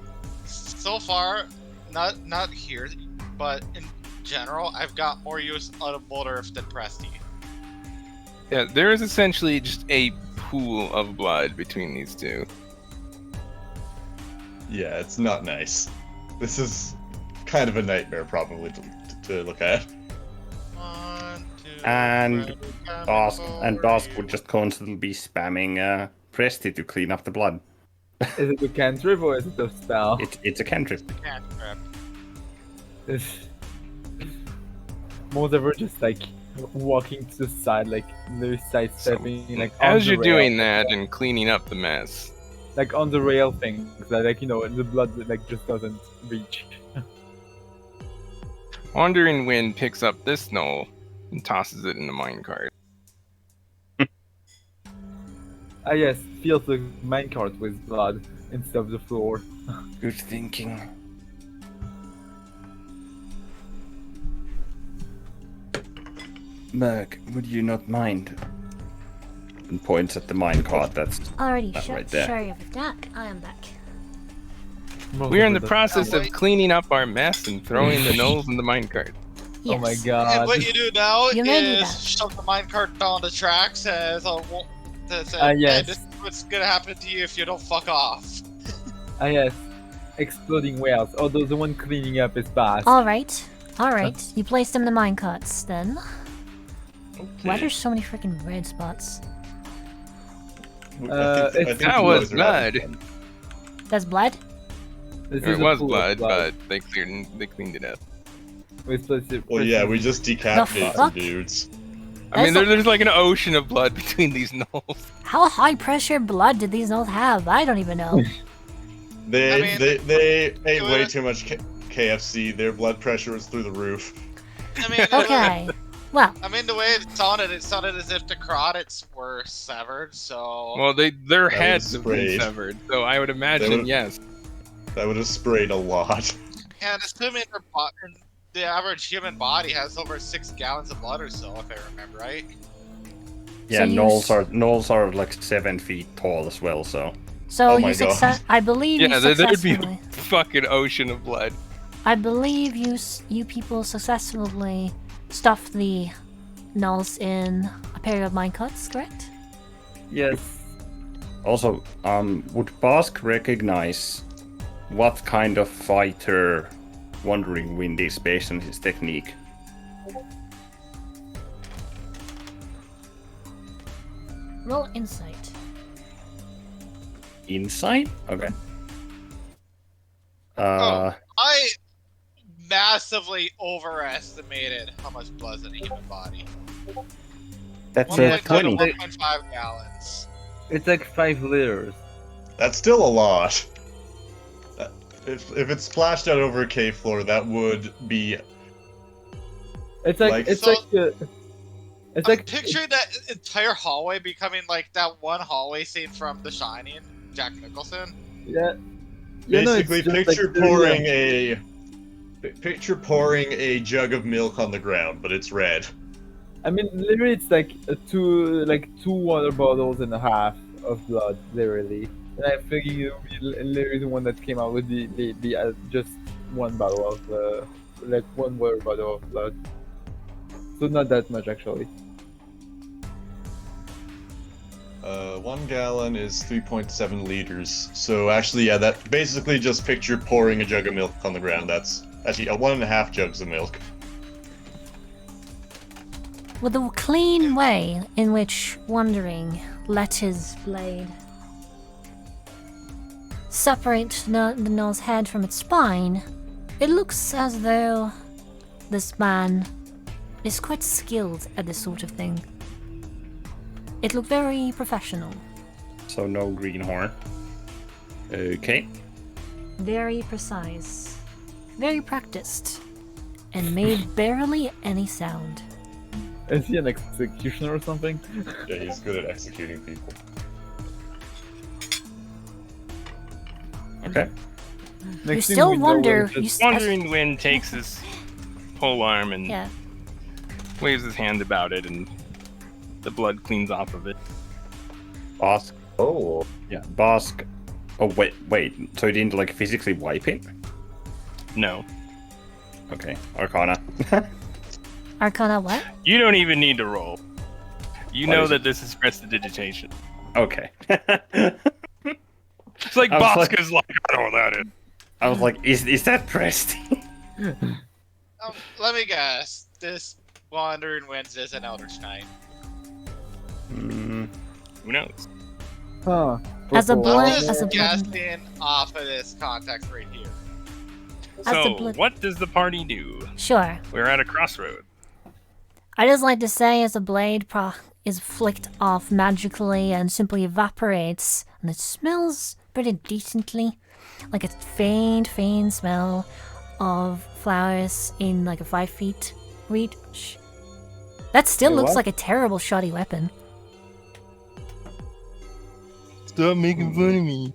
so far, not here, but in general, I've got more use out of Boulder than Presti. Yeah, there is essentially just a pool of blood between these two. Yeah, it's not nice. This is kind of a nightmare, probably, to look at. 1, 2, And 3, Bask and for Bask you. would just constantly be spamming Presti to clean up the blood. Is it a cantrip or is it a spell? It's a cantrip. Cantrip. Most of her just like walking to the side, like they're sidestepping, like on As the you're rail, doing that and cleaning up the mess, like on the rail things that, like, you know, the blood like just doesn't reach. Wandering Wind picks up this knoll and tosses it in the minecart. Ah yes, fills the minecart with blood instead of the floor. Good thinking. Merc, would you not mind? And points at the minecart. That's Alrighty, That sure, right there. sorry about that. I am back. We're in the Most of it process Oh, of wait. cleaning up our mess and throwing the knolls in the minecart. Yes. Oh my And god. what you do now You may do is that. shove the minecart down the tracks and say, yes. hey, this is what's gonna happen to you if you don't fuck off. Ah yes, exploding whales. Although the one cleaning up is Bask. Alright. Alright. You place them in the minecarts then. Why Okay. there's so many freaking red spots? it's- think That you was guys are having blood. fun. That's blood? This Or is it a was pool of blood, but they cleaned it up. Well, yeah, we just decapitated some fuck? dudes. I mean, That's there's like an ocean of blood between these knolls. How high pressure blood did these all have? I don't even know. They I mean, they ate way was- too much KFC. Their blood pressure was through the roof. I mean, Okay. Well, I mean, the way it sounded as if the carotids were severed, so... Well, their That heads was have been sprayed. severed, so I would imagine would've- yes. That would have sprayed a lot. And assuming the average human body has over 6 gallons of blood or so, if I remember right. yeah. So you Knolls are like 7 feet tall as well. So Oh you my God. I believe Yeah, you there'd be successfully. a fucking ocean of blood. I believe you people successfully stuffed the nulls in a pair of minecarts, correct? Yes. also, would Bask recognize what kind of fighter Wandering Wind is based on his technique? Roll insight. Insight? Okay. I massively overestimated how much blood's in a human body. That's Yeah, a 20. 1.5 gallons. It's like 5 liters. That's still a lot. If it's splashed out over a cave floor, that would be. It's like, Like- it's So- like it's I'm like picturing that entire hallway becoming like that one hallway scene from The Shining, Jack Nicholson. yeah. Yeah, no, it's Basically, just like picture literally pouring a. Picture pouring a jug of milk on the ground, but it's red. I mean, literally, it's like two water bottles and a half of blood, literally. And I figure you literally the one that came out with the just one bottle of like one water bottle of blood. So not that much actually. 1 gallon is 3.7 liters. So actually, yeah, that basically just picture pouring a jug of milk on the ground. That's actually 1.5 jugs of milk. With the clean way in which Wandering let his blade separate the null's head from its spine, it looks as though this man is quite skilled at this sort of thing. It looked very professional, So no greenhorn. Okay. very precise, very practiced, and made barely any sound. Is he an executioner or something? Yeah, he's good at executing people. Okay. You Next thing still we know, wonder. we're You just- Wandering Wind takes his pole arm and yeah. waves his hand about it, and the blood cleans off of it. Bask. Oh. Yeah. Bask. Oh wait. So he didn't like physically wipe it? No. Okay. Arcana. Arcana what? You don't even need to roll. You What know is that it? this is prestidigitation. Okay. It's like I was like- Bosca's like, I know what that is. I was like, is that pressed? Let me guess. This Wandering Winds is an Eldritch Knight. Hmm. Who knows? Huh. As a Purple blood- I'm water. as just a blood- guessing off of this context right here. As the So, blood- what does the party do? Sure. We're at a crossroad. I just like to say, as a blade is flicked off magically and simply evaporates, and it smells pretty decently, like a faint smell of flowers in like a 5 feet reach. That still Wait, looks what? like a terrible shoddy weapon. Stop making fun of me.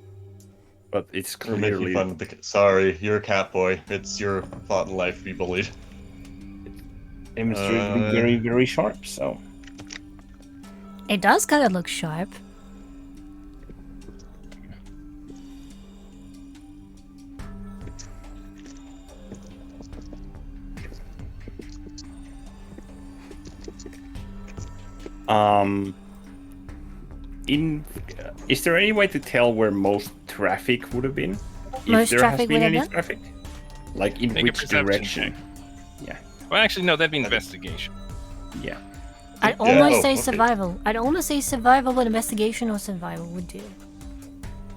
But it's We're making clearly fun of the. Sorry, you're a cat boy. It's your thought in life to be bullied. demonstrated to be very, very sharp. So It does kind of look sharp. Is there any way to tell where most traffic would have been? Most if there traffic has been would have any been? traffic? Like in Make a which perception direction? Well, actually, no, that'd be investigation. Yeah. I'd Yeah, almost oh, say okay. survival. I'd almost say survival, but investigation or survival would do.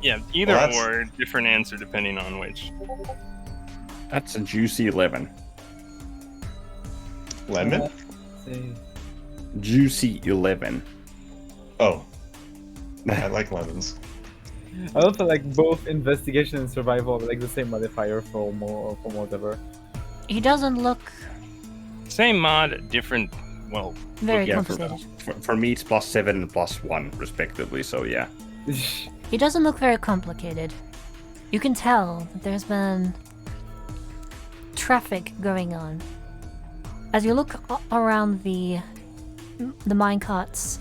Yeah, either Well, that's- or, different answer depending on which. That's a juicy 11. Lemon? See. Juicy 11. Oh. I like lemons. I don't feel like both investigation and survival are like the same modifier for more from whatever. He doesn't look Same mod, different. Well, very Yeah, complicated. For me, it's +7 and +1, respectively. So yeah. He doesn't look very complicated. You can tell that there's been traffic going on. As you look around the minecarts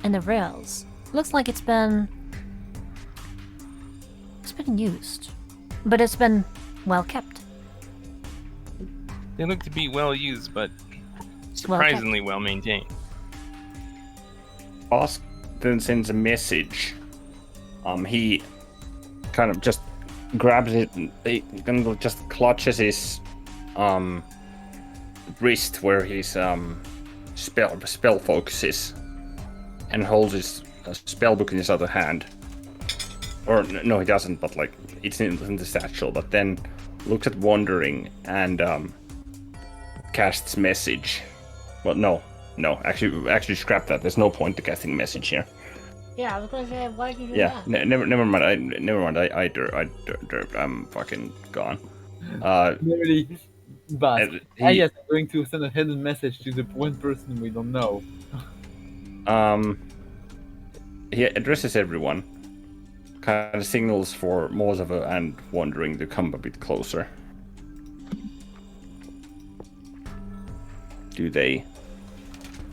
and the rails, looks like it's been used, but it's been well kept. they look to be well used, but surprisingly well maintained. Boss then sends a message. He kind of just grabs it and he kind of just clutches his wrist where his spell focuses and holds his spell book in his other hand. Or no, he doesn't. But like it's in the satchel. But then looks at Wandering and casts message. Well, no. Actually, scrap that. There's no point to casting message here. Yeah, I was gonna say, why did you do Yeah, never mind. I'm fucking gone. Really, but He- yes, I'm going to send a hidden message to the one person we don't know. He addresses everyone. Kind of signals for Mozova and Wandering to come a bit closer. Do they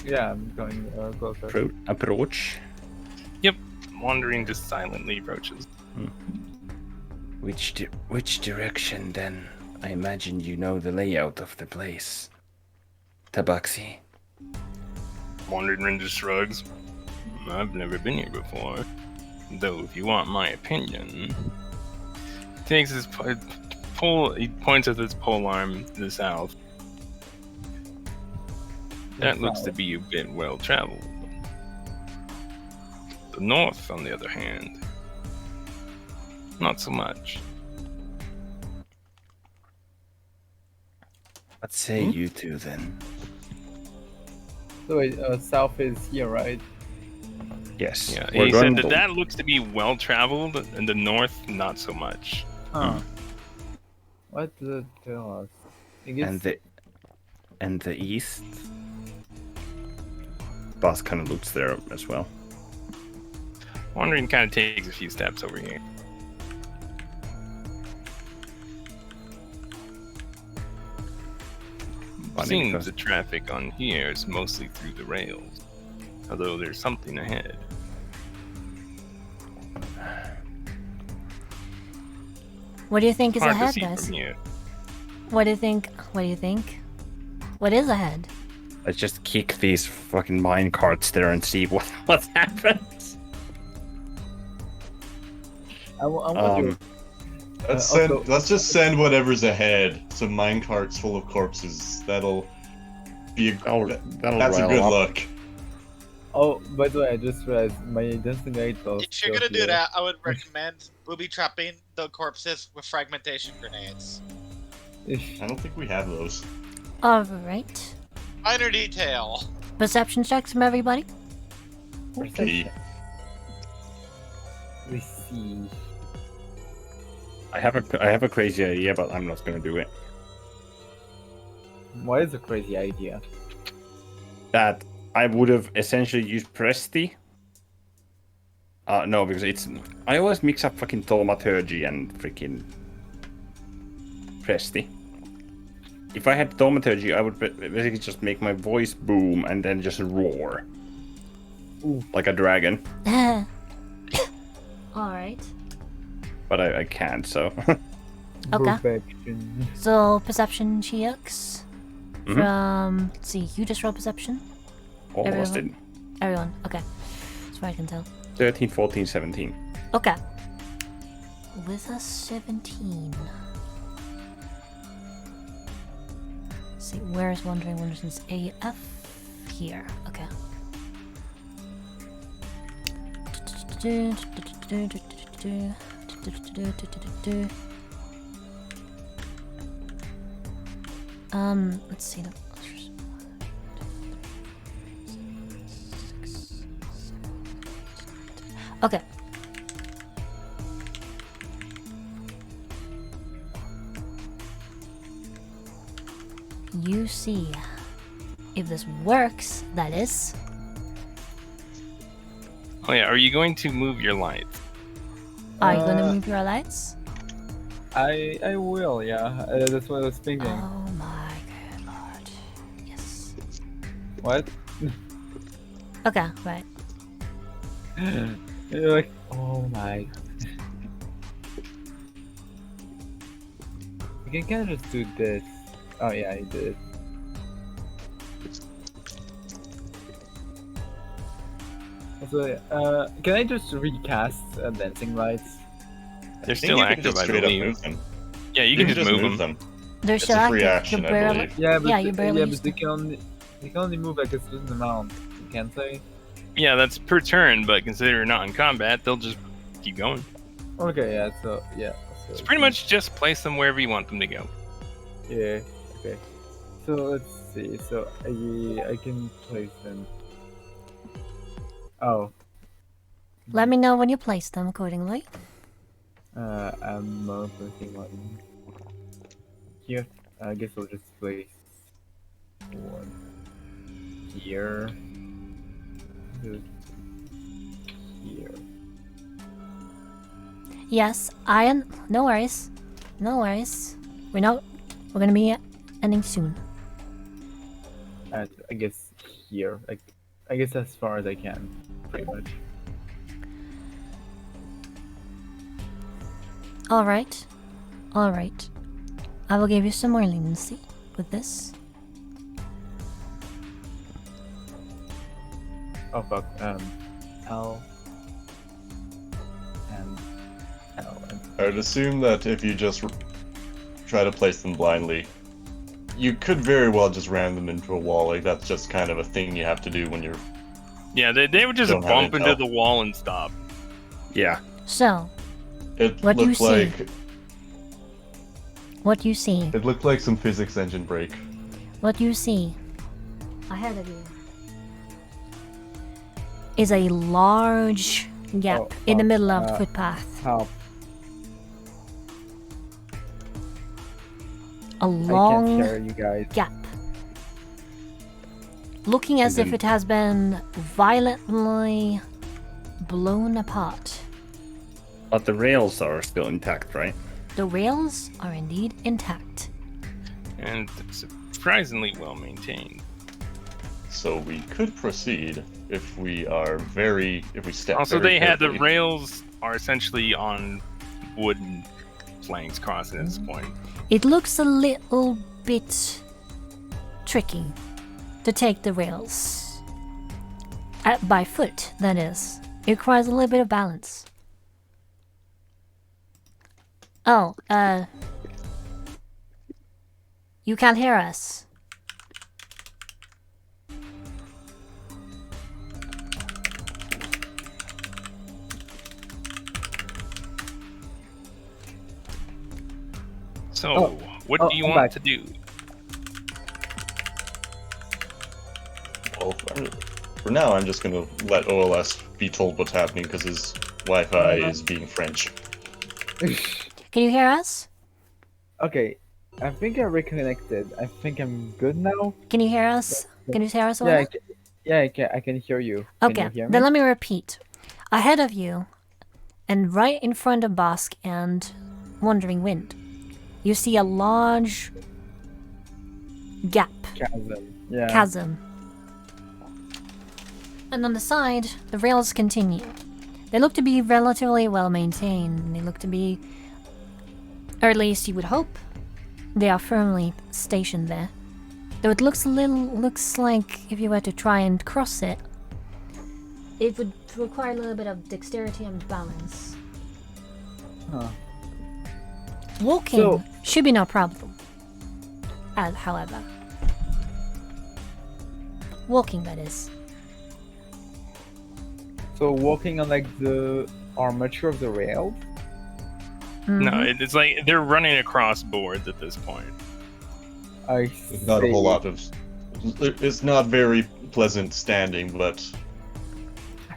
Yeah, I'm going closer. approach? Yep, Wandering just silently approaches. Which direction then? I imagine you know the layout of the place. Tabaxi. Wandering just shrugs. I've never been here before. Though, if you want my opinion, takes his pole. He points at this pole arm to the south. That looks to be a bit well traveled. The north, on the other hand, not so much. What say you two then? So wait, south is here, right? Yes. Yeah, we're he going said to- that looks to be well traveled, and the north, not so much. Huh. What does it tell us? I guess and the east. Boss kind of looks there as well. Wandering kind of takes a few steps over here. Funny Seems because- the traffic on here is mostly through the rails, although there's something ahead. What do you think is Hard to ahead, see guys? from here. What do you think? What do you think? What is ahead? Let's just kick these fucking mine carts there and see what happens. I wonder. Let's just send whatever's ahead. Some minecarts full of corpses. That'll be That'll that's a rile good up. luck. Oh, by the way, I just realized my dancing light was If you're still gonna do here. that, I would recommend booby trapping the corpses with fragmentation grenades. I don't think we have those. Alright. Minor detail. Perception checks from everybody. Okay. Let's see. I have a crazy idea, but I'm not gonna do it. What is a crazy idea? That I would have essentially used Presti. No, because I always mix up fucking Thaumaturgy and freaking Presti. If I had Thaumaturgy, I would basically just make my voice boom and then just roar. Ooh. Like a dragon. Alright. But I can't, so. Okay. Perfection. So, perception checks Mhm. from. Let's see, you just roll perception? Almost Everyone. did. Everyone, okay. That's what I can tell. 13, 14, 17. Okay. With a 17. Let's see, where is Wandering Wonderson's AF? Here, okay. Let's see. Okay. You see, if this works, that is. Oh yeah, are you going to move your lights? Are you gonna move your lights? I will, yeah. That's what I was thinking. Oh my good lord. Yes. What? Okay, right. You're like, oh my. You can kind of just do this. Oh yeah, you did. Also, can I just recast dancing lights? They're I think still you can active, just I straight up believe. move them. Yeah, you can just move them. They're It's still a free active. action, You're I barely. believe. Yeah, but you barely yeah, used but they can only move like a certain amount. Can't they? Yeah, that's per turn, but considering you're not in combat, they'll just keep going. Okay, yeah. So yeah. So It's pretty much just place them wherever you want them to go. Yeah. Okay. So let's see. So I can place them. Oh. Let me know when you place them accordingly. I'm placing one here. I guess I'll just place one here. Here. Yes, no worries. No worries. We're gonna be ending soon. And I guess here. Like, I guess as far as I can, pretty much. Alright. Alright. I will give you some more leniency with this. Oh fuck. L and L and I would assume that if you just try to place them blindly, you could very well just ram them into a wall. Like that's just kind of a thing you have to do when you're. Yeah, they would just Don't have bump into intel. the wall and stop. Yeah. So, It What do you looked see? like what you see? it looked like some physics engine break. What you see ahead of you is a large gap Oh, in the fuck. middle of the footpath. help. A I can't long hear you guys. gap. Looking as And if then- it has been violently blown apart. But the rails are still intact, right? The rails are indeed intact. And surprisingly well maintained. So we could proceed if we step. Also, very they had the carefully. rails are essentially on wooden planks crossing at this point. It looks a little bit tricky. to take the rails. By foot, that is. It requires a little bit of balance. Oh, you can't hear us. So, what do you I'm want back. to do? Well, for now, I'm just gonna let OLS be told what's happening because his Wi-Fi is being French. Can you hear us? Okay, I think I reconnected. I think I'm good now. Can you hear us? Can you hear us, Yeah, Ola? I can hear you. Can Okay, you hear me? then let me repeat. Ahead of you, and right in front of Bosk and Wandering Wind, you see a large gap, Chasm. chasm. And on the side, the rails continue. They look to be relatively well maintained. They look to be, or at least you would hope, they are firmly stationed there. Though it looks like if you were to try and cross it, it would require a little bit of dexterity and balance. Huh. Walking So- should be no problem. However. Walking, that is. So walking on like the armature of the rail. No, Mhm. it's like they're running across boards at this point. I There's not a whole see. lot of. It's not very pleasant standing, but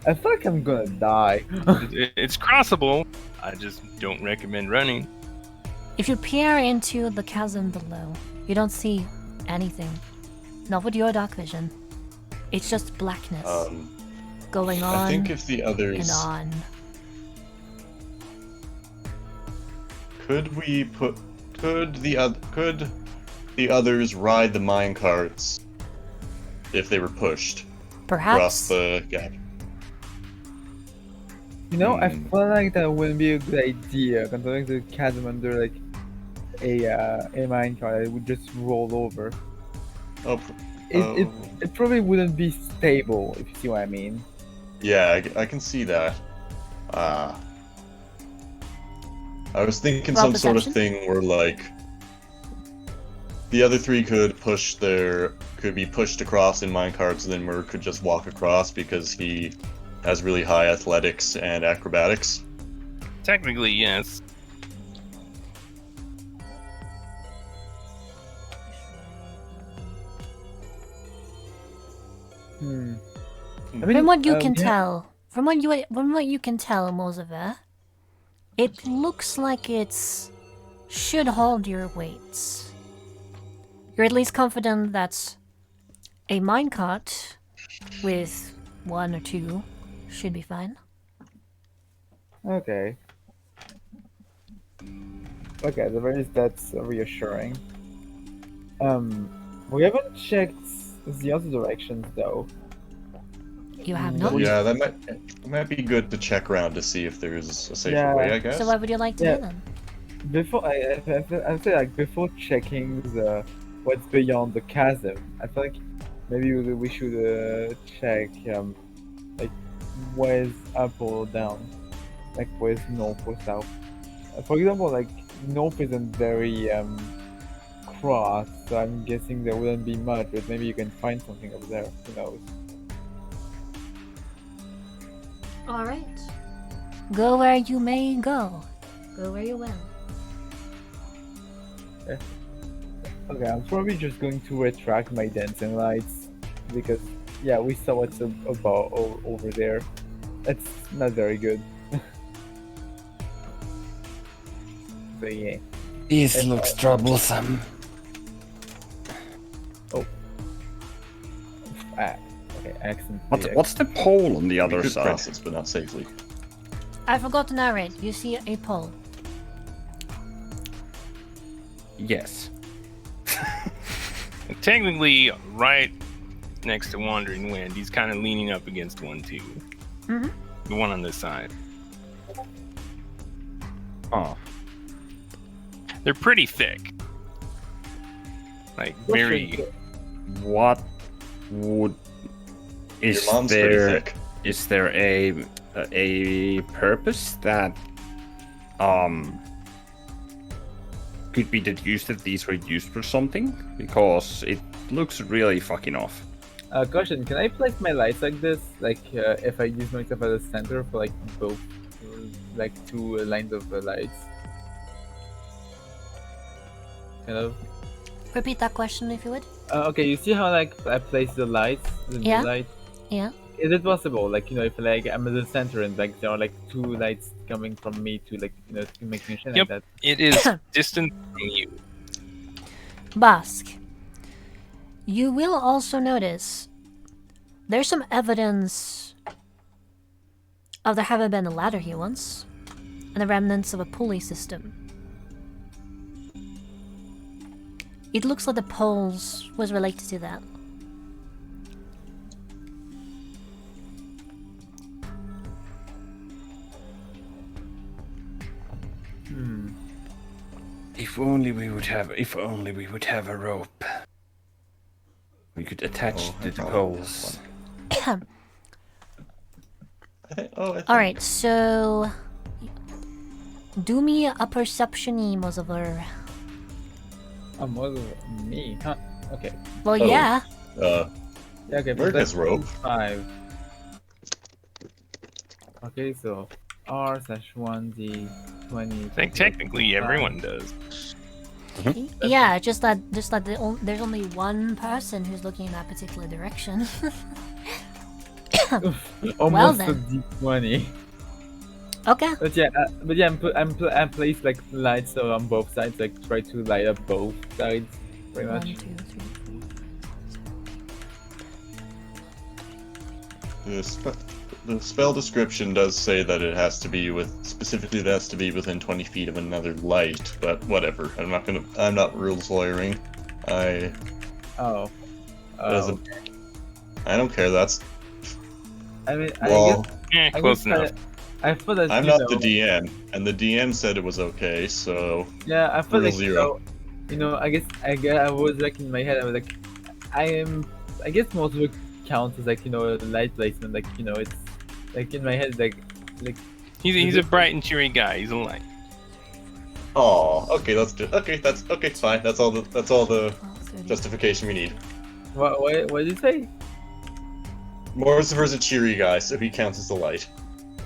I feel like I'm gonna die. It's crossable. I just don't recommend running. If you peer into the chasm below, you don't see anything. Not with your dark vision. It's just blackness going on I think if the and others on. could the others ride the mine carts if they were pushed across Perhaps. the gap. You know, I feel like that wouldn't be a good idea, considering the chasm under like a minecart, it would just roll over. It probably wouldn't be stable, if you see what I mean. Yeah, I can see that. I was thinking Roll some sort of perception? thing where like the other three could be pushed across in minecarts, and then Mur could just walk across because he has really high athletics and acrobatics. Technically, yes. I mean, From what you can yeah. tell, from what you can tell, Mozaver, it looks like it's should hold your weights. You're at least confident that a minecart with one or two should be fine. Okay. Okay, the very least that's reassuring. We haven't checked the other directions though. You have not. Yeah, that might be good to check around to see if there's a safer Yeah. way, I guess. So what would you like to Yeah. do then? Before I say like before checking the what's beyond the chasm, I feel like maybe we should check like where's up or down, like where's north or south. For example, like north isn't very cross, so I'm guessing there wouldn't be much, but maybe you can find something over there. Who knows? Alright. Go where you may go. Go where you will. Okay, I'm probably just going to retract my dancing lights because yeah, we saw what's about over there. That's not very good. So yeah. This And, looks troublesome. Okay, accidentally. What's the pole on the We other could side? press this, but not safely. I forgot to narrate. You see a pole. Yes. Technically, right next to Wandering Wind, he's kind of leaning up against one too. Mhm. The one on this side. Oh. They're pretty thick. Like very. What Is Your mom's pretty there thick. is there a purpose that could be deduced that these were used for something? Because it looks really fucking off. Question: can I place my lights like this? Like, if I use myself as a center for like both, like two lines of lights? Kind of. Repeat that question if you would. Okay, you see how like I place the lights, the Yeah. new lights? Yeah. Is it possible, like, you know, if like I'm at the center and like there are like two lights coming from me to like, you know, to make me shine Yep. like that? It is distant from you. Bask. You will also notice there's some evidence of there having been a ladder here once, and the remnants of a pulley system. It looks like the poles was related to that. If only we would have a rope. We could attach Oh, I to the probably poles. have I think, Alright, so do me a perception Mozover. Me, huh? Okay. Well, Oh. yeah. Yeah, okay, Merc that's has rope. 5. Okay, so R/1D 20. I think technically everyone does. Yeah, just that there's only one person who's looking in that particular direction. Almost then. a D20. Okay. But yeah, I'm placed like lights so on both sides, like try to light up both sides, pretty 1, much. 2, 3, 4. The spell description does say that it has to be specifically it has to be within 20 feet of another light, but whatever. I'm not rules lawyering. I Oh. don't care. That's I mean, well. I Close guess enough. I feel that I'm you not know, the DM, and the DM said it was okay. So Yeah, I feel Rule like zero. you know, I guess I was like in my head, I was like, I guess most of it counts as like, you know, the light placement, like, you know, it's like in my head, like He's a bright and cheery guy. He's a light. oh, okay, that's good. Okay, that's okay. Fine. That's all the 12, 30. justification we need. what did you say? Mortimer's a cheery guy, so he counts as the light.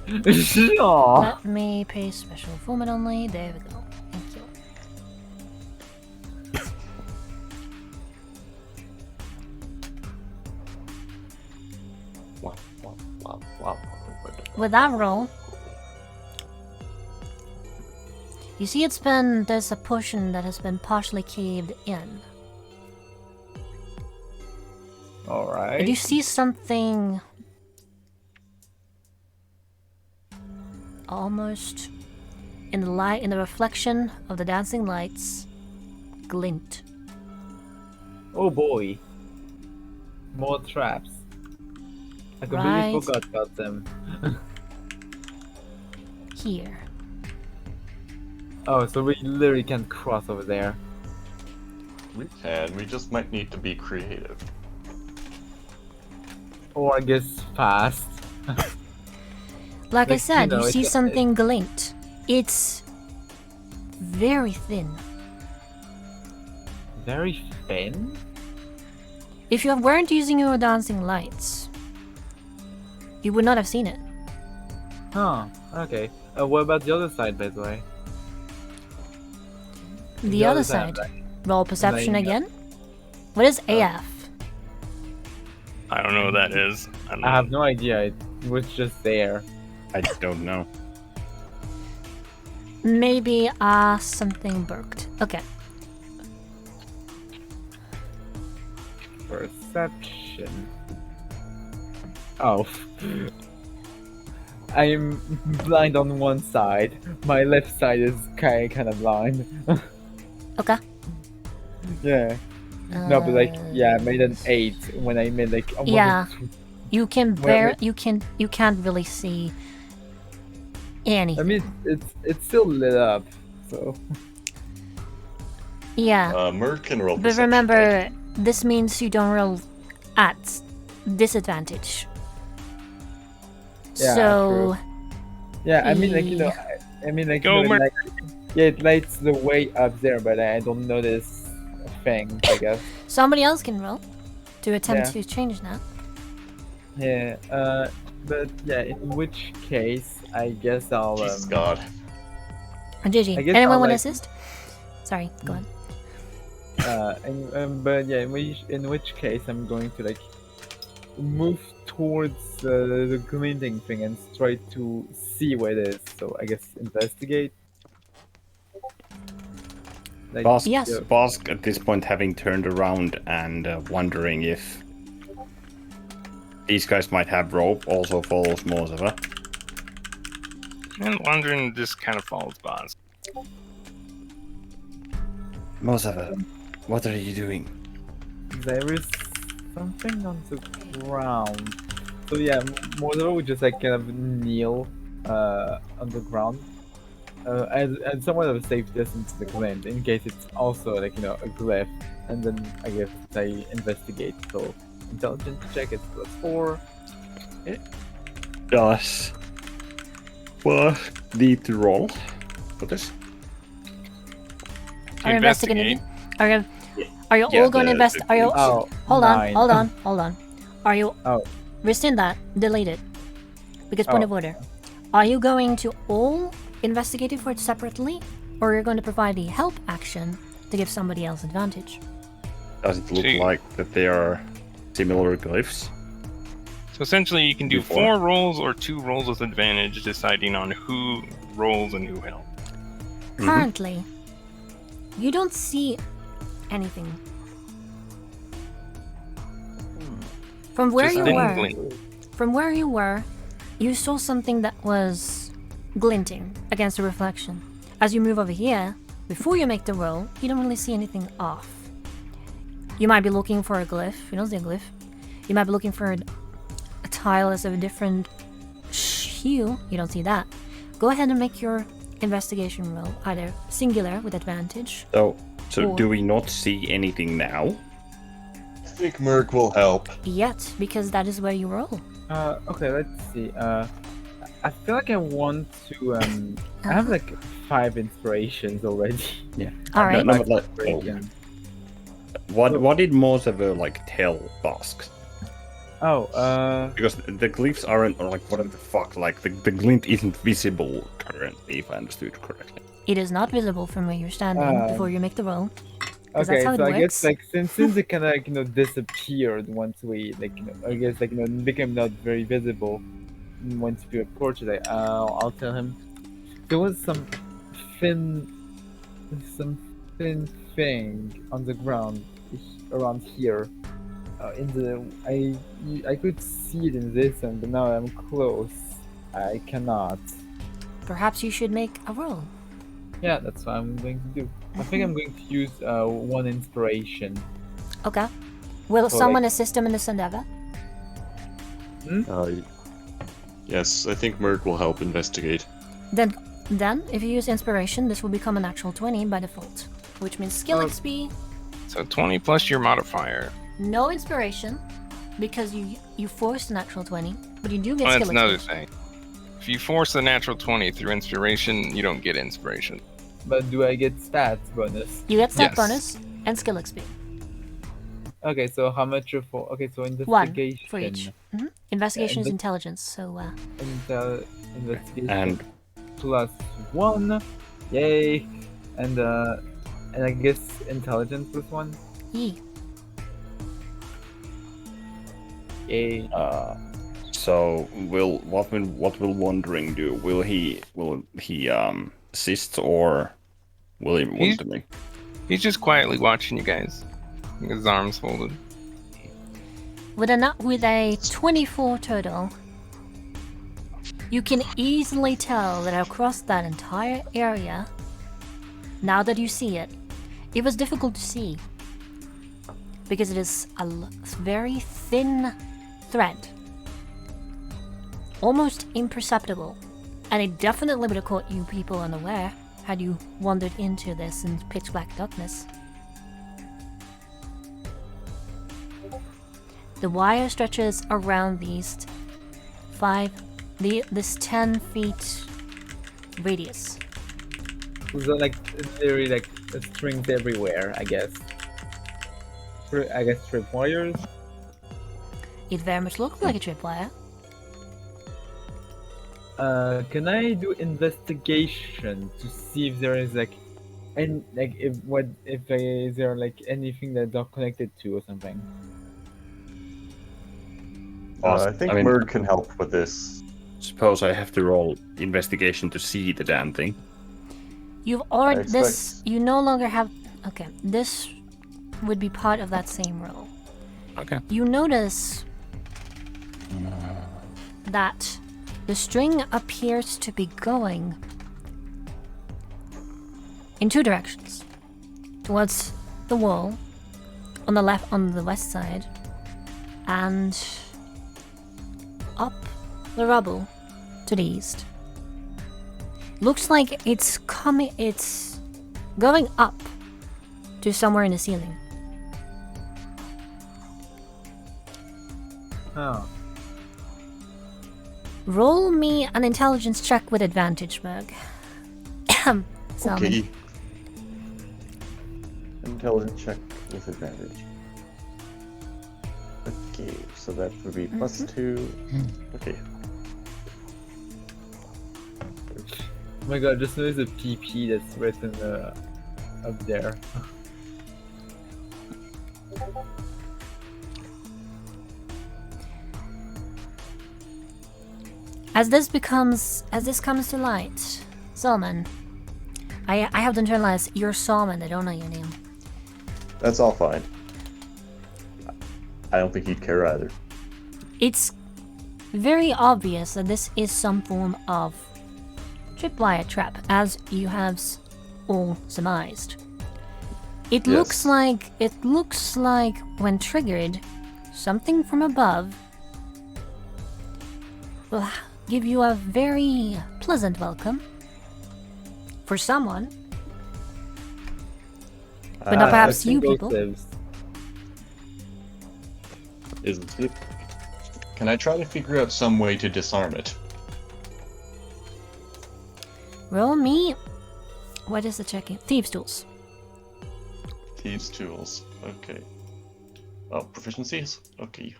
Aw. Let me pay special format only. There we go. Thank you. With that roll, you see there's a portion that has been partially caved in. Alright. And you see something almost in the reflection of the dancing lights glint. Oh boy. More traps. I completely Right. forgot about them. Here. Oh, so we literally can't cross over there. We can. We just might need to be creative. Or I guess fast. Like I Like, said, you know, you see it's- something glint. It's very thin. Very thin? If you weren't using your dancing lights, you would not have seen it. Huh, okay. What about the other side, by the way? The other side. like- Roll perception Like- again. What is AF? I don't know what that is. I don't I have know. no idea, it was just there. I don't know. Maybe something burked. Okay. Perception. Oh. I'm blind on one side. My left side is kind of blind. Okay. Yeah. No, but like, yeah, I made an 8 when I made like almost Yeah. a 2. You can Wait. you can't really see anything. I mean, it's still lit up, so. Yeah. Merc can roll. But perception, remember, right? this means you don't roll at disadvantage. Yeah, So Yeah, I mean, like, you know, Yeah. I mean, like, Go, you know, Mer- like, yeah, it lights the way up there, but I don't notice things, I guess. somebody else can roll to attempt Yeah. to change that. Yeah, but yeah, in which case, I guess I'll, Jesus God. GG. I guess Anyone I'll, want to like- assist? Sorry, go on. But yeah, in which case, I'm going to, like, move towards the glinting thing and try to see what it is. So I guess investigate. Like, Bosk, Yes. Bosk at this point having turned around and wondering if these guys might have rope, also follows Moseva. And Wandering just kind of follows Bosk. Moseva, what are you doing? there is something on the ground. So yeah, Mordor would just like kind of kneel on the ground. And somewhat of a safe distance to the glint in case it's also like, you know, a glyph, and then I guess I investigate. So intelligence check is +4. Does Bosk need to roll for this? To Are you investigating? Are you Yeah, all going to the- invest? Are you? Oh, Hold on, 9. hold on. Are you? Oh. Rescind that. Delete it. Because point Oh. of order. Are you going to all investigate it for it separately, or you're going to provide a help action to give somebody else advantage? Does it look See. like that they are similar glyphs? So essentially, you can do Before. 4 rolls or 2 rolls with advantage, deciding on who rolls and who helps. Currently, you don't see anything. From where Just you didn't were, blink. from where you were, you saw something that was glinting against the reflection. As you move over here, before you make the roll, you don't really see anything off. You might be looking for a glyph. You don't see a glyph. You might be looking for a tile as of a different hue. You don't see that. Go ahead and make your investigation roll, either singular with advantage. So Or- do we not see anything now? I think Merc will help. Yet, because that is where you roll. Okay, let's see. I feel like I want to. I have like 5 inspirations already. All right. No, but like, Inspiration. what did Moseva like tell Bosk? Oh, Because the glyphs aren't, or like, what the fuck? Like, the glint isn't visible currently, if I understood correctly. It is not visible from where you're standing before you make the roll. 'Cause okay. that's how it So I works. guess like since it kind of like, you know, disappeared once we like, you know, I guess like, you know, became not very visible once we approached it. I'll tell him there was some thin thing on the ground around here. In the I could see it in this one, but now I'm close. I cannot. Perhaps you should make a roll. Yeah, that's what I'm going to do. I think I'm going to use 1 inspiration. Okay. Will So, someone like- assist him in this endeavor? Yes, I think Merc will help investigate. Then, if you use inspiration, this will become a natural 20 by default, which means skill Oh. XP, So 20 plus your modifier. no inspiration, because you forced a natural 20, but you do get Oh, skill that's another XP. thing. If you force the natural 20 through inspiration, you don't get inspiration. But do I get stats bonus? You get stat Yes. bonus and skill XP. Okay, so how much for? Okay, so 1 investigation. for each. Investigation is inve- intelligence, so Investigation And +1. Yay! And I guess intelligence +1. yee. Yay! so what will Wandering do? Will he assist, or will he want to make? He's just quietly watching you guys. His arms folded. With a 24 total, you can easily tell that across that entire area, now that you see it, it was difficult to see because it is a very thin thread, almost imperceptible, and it definitely would have caught you people unaware had you wandered into this in pitch black darkness. The wire stretches around these this 10 feet radius. So like literally like strings everywhere, I guess. I guess tripwires. It very much looks like a tripwire. Can I do investigation to see if there is like, and like if there are like anything that they're connected to or something? I think Murd can help with this. Suppose I have to roll investigation to see the damn thing. You've already expect- this. You no longer have. Okay, this would be part of that same roll. Okay. You notice that the string appears to be going in two directions. Towards the wall on the left, on the west side, and up the rubble to the east. Looks like it's going up to somewhere in the ceiling. Oh. Roll me an intelligence check with advantage, Berg. Salmon. Okay. Intelligence check with advantage. Okay, so that would be +2. Okay. Oh my god, just notice the PP that's written up there. As this comes to light, Salmon, I have to internalize you're Salmon, I don't know your name. That's all fine. I don't think he'd care either. It's very obvious that this is some form of tripwire trap, as you have all surmised. It looks like when triggered, something from above will give you a very pleasant welcome for someone, but not perhaps you people. Isn't it? Can I try to figure out some way to disarm it? Roll me. What is the checking? Thieves' tools. Thieves' tools. Okay. Oh, proficiencies? Okay.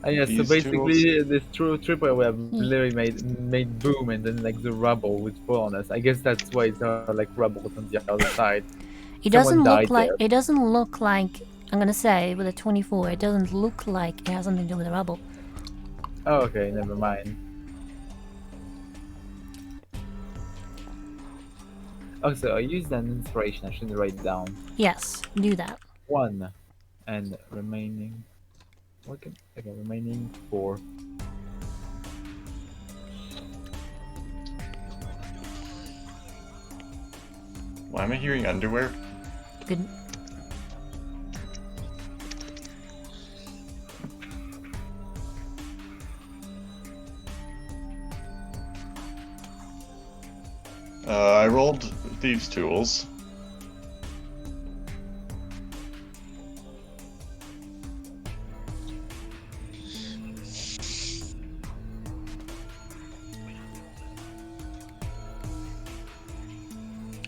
Yeah, so These basically this tripwire we have literally made boom, and then like the rubble would fall on us. I guess that's why it's like rubble on the other side. It Someone doesn't look died like there. it doesn't look like I'm gonna say with a 24. It doesn't look like it has something to do with the rubble. Oh, okay, never mind. Oh, so I used an inspiration. I shouldn't write it down. Yes, do that. 1 and remaining. Okay, remaining 4. Why am I hearing underwear? Good. I rolled thieves' tools.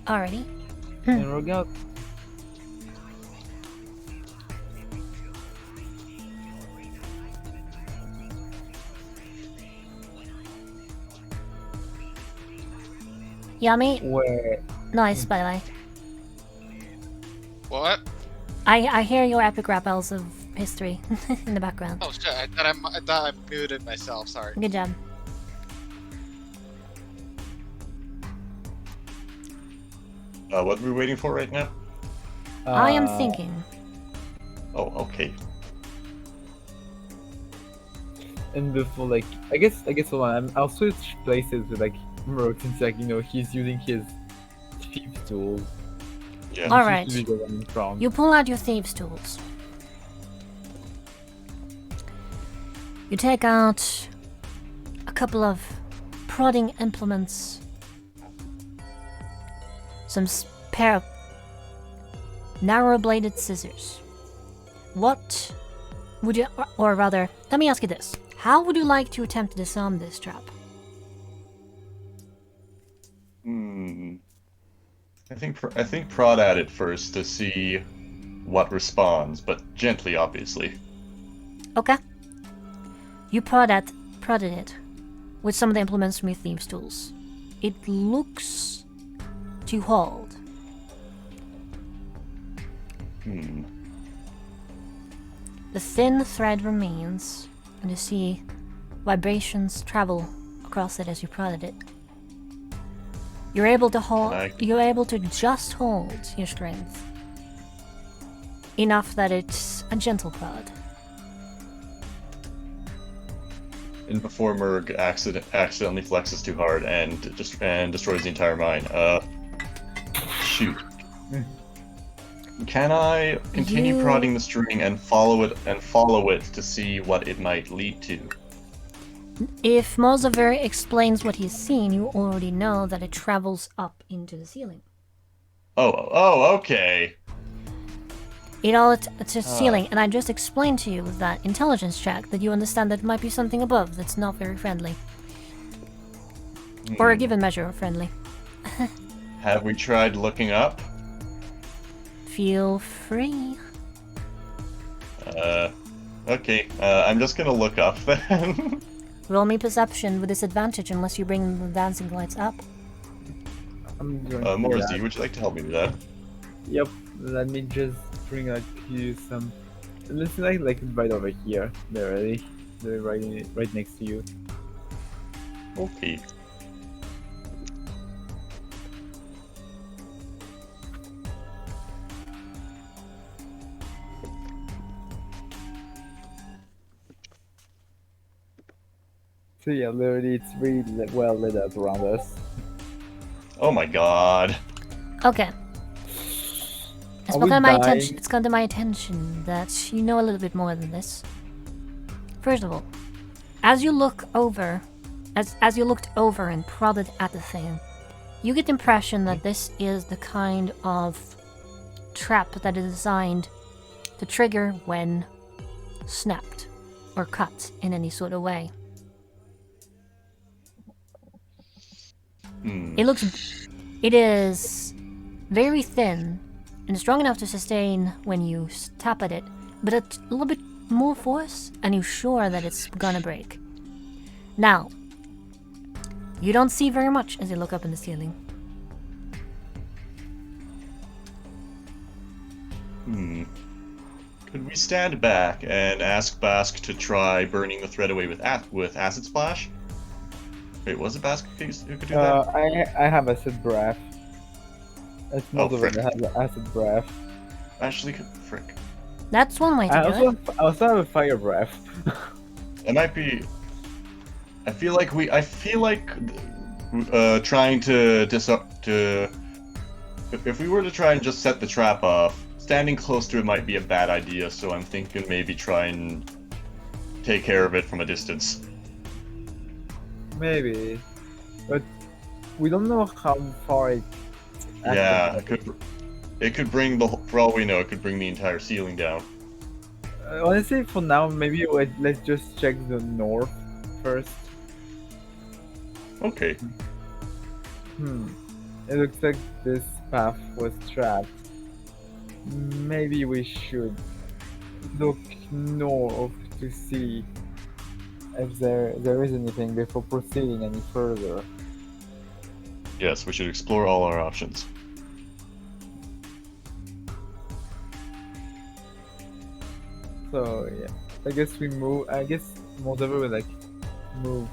Alrighty. And we're out. Yummy. Where? Nice, by the way. What? I hear your epic rappels of history in the background. Oh shit! I thought I muted myself. Sorry. Good job. What are we waiting for right now? I am thinking. Oh, okay. And before, like, I guess hold on. I'll switch places with like Murk, since like he's using his thief tools. Yeah. Alright. Usually the one in front. You pull out your thieves' tools. You take out a couple of prodding implements, some pair of narrow-bladed scissors, What would you, or rather, let me ask you this. How would you like to attempt to disarm this trap? I think prod at it first to see what responds, but gently, obviously. Okay. You prodded it with some of the implements from your thieves' tools. It looks to hold. The thin thread remains, and you see vibrations travel across it as you prodded it. You're able to hold. You're able to just hold your strength enough that it's a gentle prod. And before Murg accidentally flexes too hard and destroys the entire mine. Shoot. Can I continue prodding the string and follow it to see what it might lead to? If Mozaver explains what he's seen, you already know that it travels up into the ceiling. Oh, okay. It's a ceiling, and I just explained to you with that intelligence check that you understand that it might be something above that's not very friendly. Or a given measure of friendly. Have we tried looking up? Feel free. Okay. I'm just gonna look up then. Roll me perception with disadvantage unless you bring the dancing lights up. I'm going to do Morzi, that. would you like to help me with that? Yep. Let me just bring you some. Let's like right over here. They're ready. They're right next to you. Okay. So yeah, literally, it's really well lit up around us. Oh my god. Okay. It's Are we gotten my dying? attention. It's gotten my attention that you know a little bit more than this. First of all, as you look over, as you looked over and prodded at the thing, you get the impression that this is the kind of trap that is designed to trigger when snapped or cut in any sort of way. It is very thin and strong enough to sustain when you tap at it, but a little bit more force, and you're sure that it's gonna break. Now, you don't see very much as you look up in the ceiling. Could we stand back and ask Bask to try burning the thread away with acid splash? Wait, was it Bask who could do that? I have acid breath. It's not the one frick. that has acid breath. Actually, frick. That's one way to do it. I also have a fire breath. It might be. I feel like trying to if we were to try and just set the trap off, standing close to it might be a bad idea. So I'm thinking maybe try and take care of it from a distance. Maybe, but we don't know how far it. Yeah, it could bring for all we know, it could bring the entire ceiling down. Honestly, for now, maybe let's just check the north first. Okay. It looks like this path was trapped. Maybe we should look north to see if there is anything before proceeding any further. Yes, we should explore all our options. So yeah, I guess we move. I guess Moldova will like move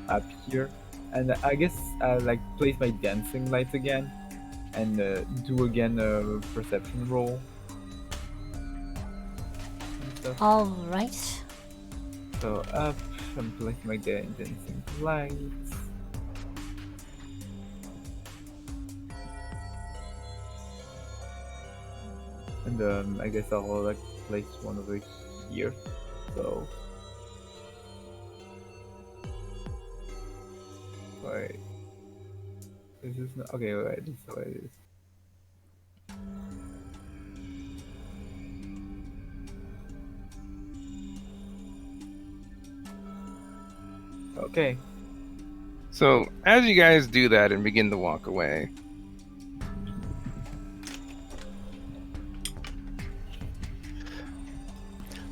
up here, and I guess I'll like place my dancing lights again, and do again a perception roll. All right. So up, I'm placing my dancing lights. And I guess I'll like place one over here. So wait, is this not okay? Wait, this is how it is. Okay. So, as you guys do that and begin to walk away,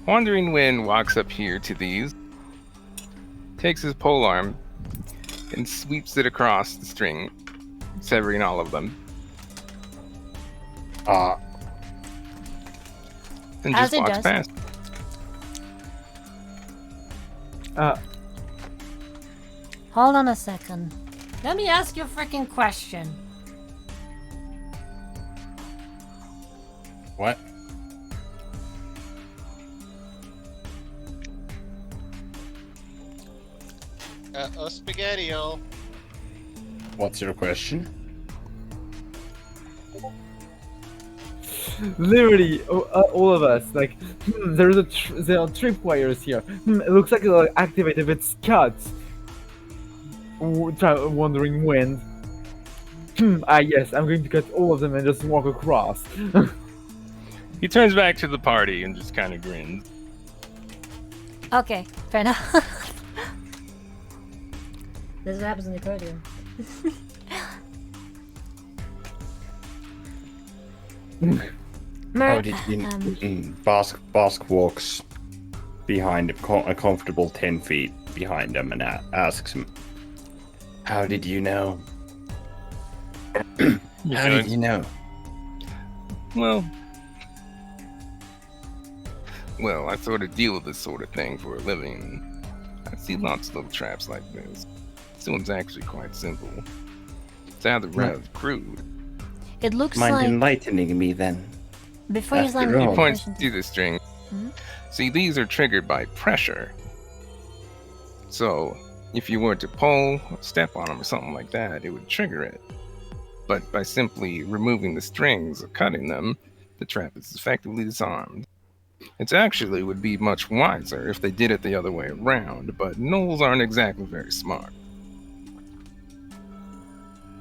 Wandering Wind walks up here to these, takes his polearm, and sweeps it across the string, severing all of them, and As just it walks does. past. Hold on a second. Let me ask you a freaking question. What? Spaghetti-o. What's your question? Literally, all of us, like, there are tripwires here. It looks like it'll activate if it's cut. Wandering Wind. Yes, I'm going to cut all of them and just walk across. He turns back to the party and just kind of grins. Okay, fair enough. This is what happens in the accordion. How did you... Bask walks behind a comfortable 10 feet behind him and asks him, "How did you know? How did you know?" Well, I sort of deal with this sort of thing for a living. I see lots of little traps like this. This one's actually quite simple. It's either rather crude. It looks Mind like enlightening me then? before you After slam all. your He points question to the string. Mhm. See, these are triggered by pressure. So, if you were to pull or step on them or something like that, it would trigger it. But by simply removing the strings or cutting them, the trap is effectively disarmed. It actually would be much wiser if they did it the other way around, but gnolls aren't exactly very smart.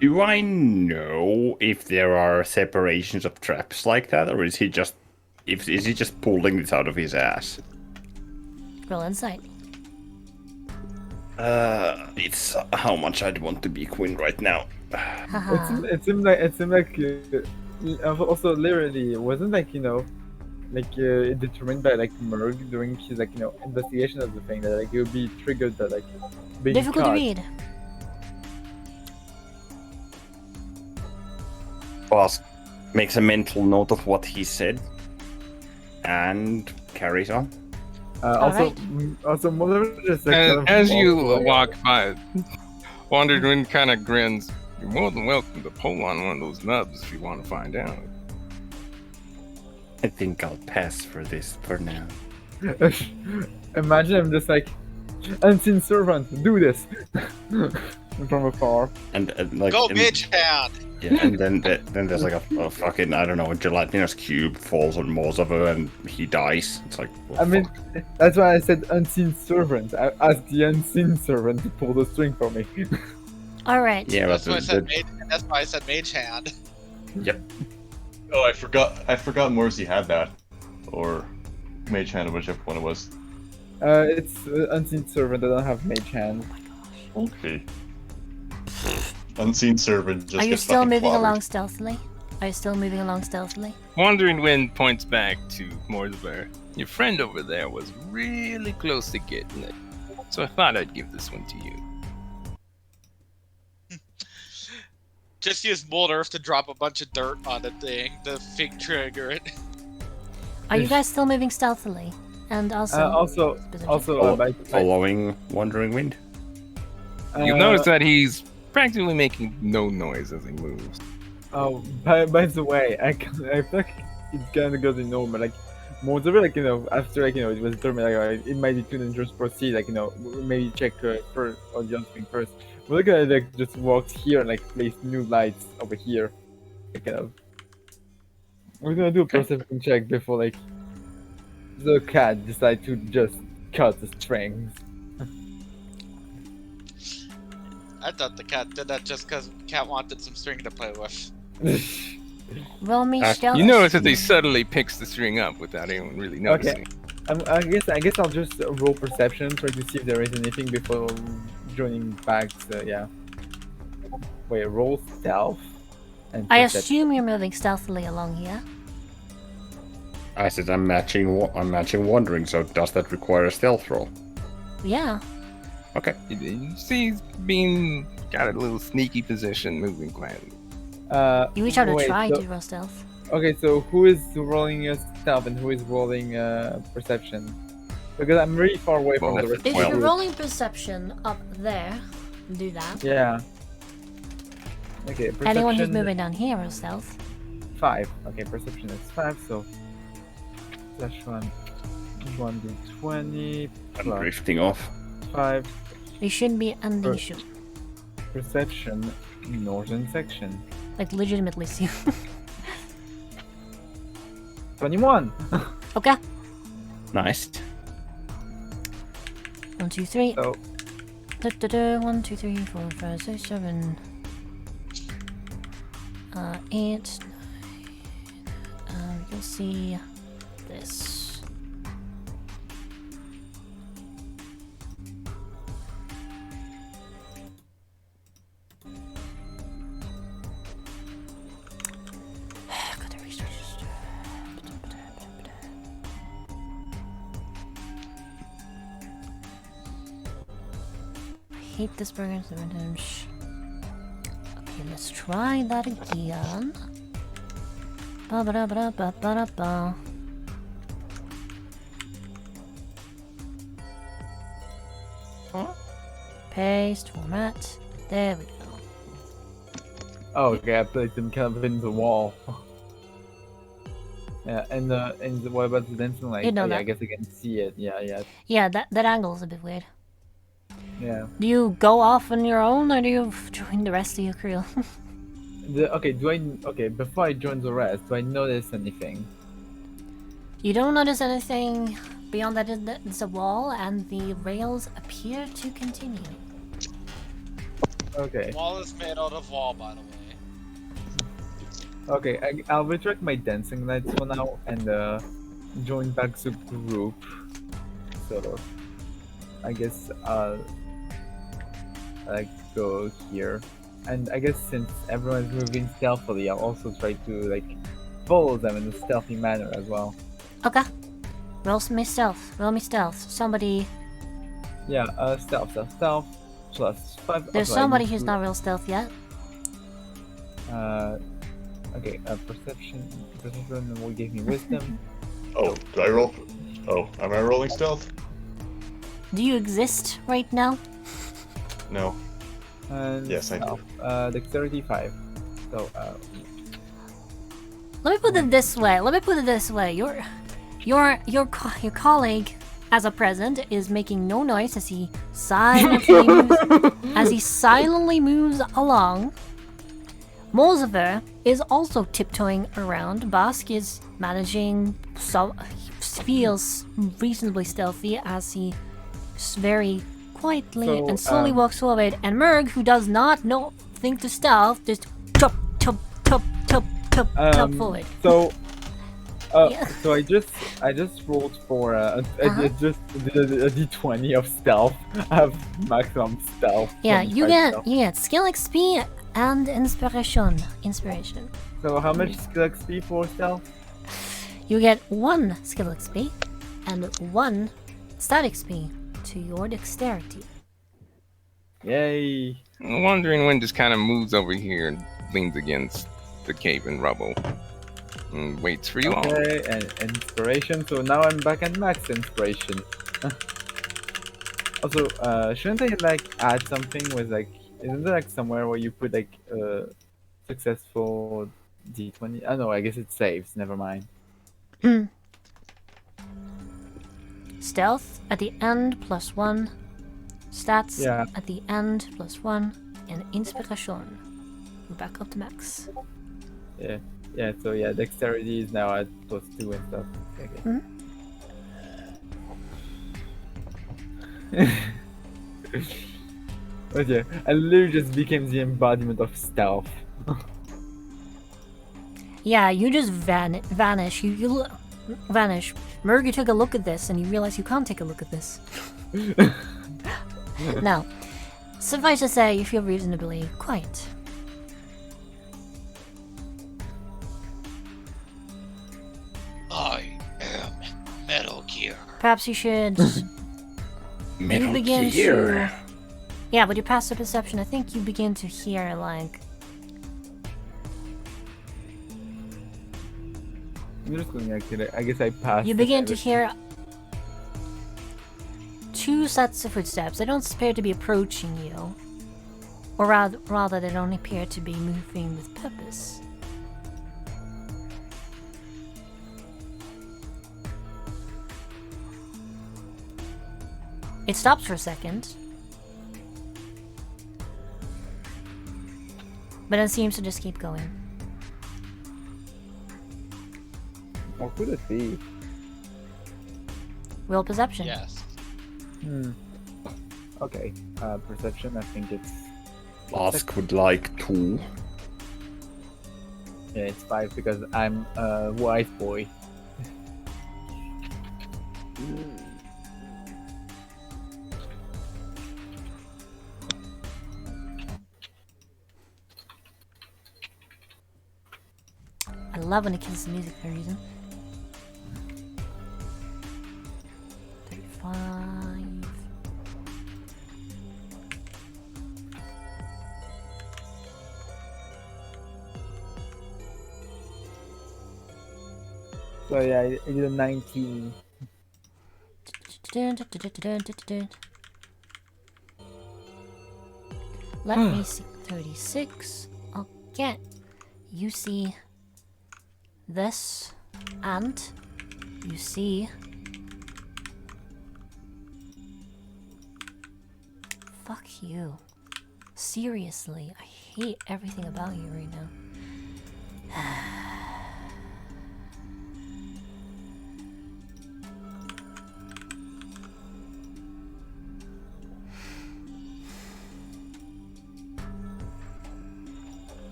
Do I know if there are separations of traps like that, or is he just pulling this out of his ass? roll insight. It's how much I'd want to be queen right now. Haha. It seemed like also literally it wasn't like determined by like Murg during his investigation of the thing that like it would be triggered that like being Difficult to cut. read. Bask makes a mental note of what he said and carries on. Alright. Also, Mother just like, As, kind of as you walks away. walk by, Wandered Wind kind of grins. You're more than welcome to pull on one of those nubs if you want to find out. I think I'll pass for this for now. Imagine I'm just like, unseen servant, do this from afar. And like, Go, and, bitch hand! yeah, and then there's like a fucking, I don't know, a gelatinous cube falls on Mozavu and he dies. It's like, well, I mean, fuck. that's why I said unseen servant. I asked the unseen servant to pull the string for me. Alright. Yeah, That's but why I said mage. That's why I said mage hand. Oh, I forgot Morrissey had that, or Mage Hand, whichever one it was. It's unseen servant. I don't have mage hand. Okay. Unseen servant just Are you gets still fucking moving clobbered. along stealthily? Are you still moving along stealthily? Wandering Wind points back to Morzabur. Your friend over there was really close to getting it, so I thought I'd give this one to you. Just use Mold Earth to drop a bunch of dirt on the thing, the fig trigger it. Are you guys still moving stealthily? And also, by Following Wandering Wind. You'll notice that he's practically making no noise as he moves. Oh, by the way, I feel like it kind of goes in normal. Like, most of it, like, after, like, it was determined, like, it might be too dangerous to proceed, like, maybe check first, or the other thing first. We're gonna, like, just walk here and, like, place new lights over here. Like, we're gonna do a perception check before, like, the cat decide to just cut the strings. I thought the cat did that just because cat wanted some string to play with. roll me stealth. You notice that he subtly picks the string up without anyone really noticing. I guess I'll just roll perception, try to see if there is anything before joining back. So yeah. Wait, roll stealth. And I perception. assume you're moving stealthily along here. I said I'm matching wandering, so does that require a stealth roll? Yeah. Okay. You see, he's got a little sneaky position, moving quietly. You each have to wait, try so- to roll stealth. Okay, so who is rolling stealth and who is rolling perception? Because I'm really far away from Well, the rest If of the you're group. rolling perception up there, do that. Yeah. Okay, perception. Anyone who's moving down here roll stealth. 5. Okay, perception is 5, so /1 1d20 I'm plus drifting off. 5. They shouldn't be, and they should. Perception, northern section. Like, legitimately see. 21! Okay. Nice. 1, 2, 3. So, 1, 2, 3, 4, 5, 6, 7. 8. You'll see this. Got to research this. I hate this program sometimes. Okay, let's try that again. Ba ba da ba da ba ba da ba. Paste, format. There we go. oh, okay, I placed them kind of in the wall. Yeah, and what about the dancing light? You know oh, yeah, that. I guess I can see it. Yeah. Yeah, that angle is a bit weird. Yeah. Do you go off on your own, or do you join the rest of your crew? Okay, before I join the rest, do I notice anything? You don't notice anything beyond that. It's a wall, and the rails appear to continue. Okay. Wall is made out of wall, by the way. Okay, I'll retract my dancing lights for now and join back the group. So, I guess I'll like go here. And I guess since everyone's moving stealthily, I'll also try to like follow them in a stealthy manner as well. Okay. Roll me stealth. Roll me stealth. Somebody. Yeah, stealth plus 5. There's also, I somebody need who's to- not real stealth yet. Okay, perception will give me wisdom. Oh, do I roll? Oh, am I rolling stealth? Do you exist right now? No. And Yes, I do. stealth, dexterity 5. So, Let me put it this way. Your colleague, as a present, is making no noise as he silently moves along. Molziver is also tiptoeing around. Bosk is managing, feels reasonably stealthy as he very quietly So, and slowly walks forward. And Merg, who does not think to stealth, just chop forward. So, Yeah. so I just rolled for Uh-huh. I just did a d20 of stealth. I have maximum stealth. Yeah, 25 you stealth. get skill XP and inspiration. So how much skill XP for stealth? You get 1 skill XP and 1 stat XP to your dexterity. Yay! Wandering Wind just kind of moves over here and leans against the cave and rubble and waits for you all. Okay, and inspiration. So now I'm back at max inspiration. Also, shouldn't I like add something with like? Isn't there like somewhere where you put like successful d20? Oh no, I guess it saves. Never mind. Stealth at the end +1, stats Yeah. at the end +1, and inspiration. We're back up to max. Yeah. So yeah, dexterity is now at +2 and stuff. Okay. But yeah, I literally just became the embodiment of stealth. Yeah, you just vanish. vanish. Merg, you took a look at this and you realize you can't take a look at this. Now, suffice to say, you feel reasonably quiet. I am Metal Gear. Perhaps you should. Metal begin Gear. to- Yeah, with your passive perception, I think you begin to hear like. I'm just going to I guess I passed. You it. begin to hear two sets of footsteps. They don't appear to be approaching you, or rather, they don't appear to be moving with purpose. It stops for a second, but then seems to just keep going. What could it be? Roll perception. Yes. Okay. Perception. I think it's Ask would like 2. yeah, it's 5 because I'm a wife boy. I love when it kills the music for a reason. 35. So yeah, I did a 19. Let me see. 36. Again, you see this, and you see fuck you. Seriously, I hate everything about you right now.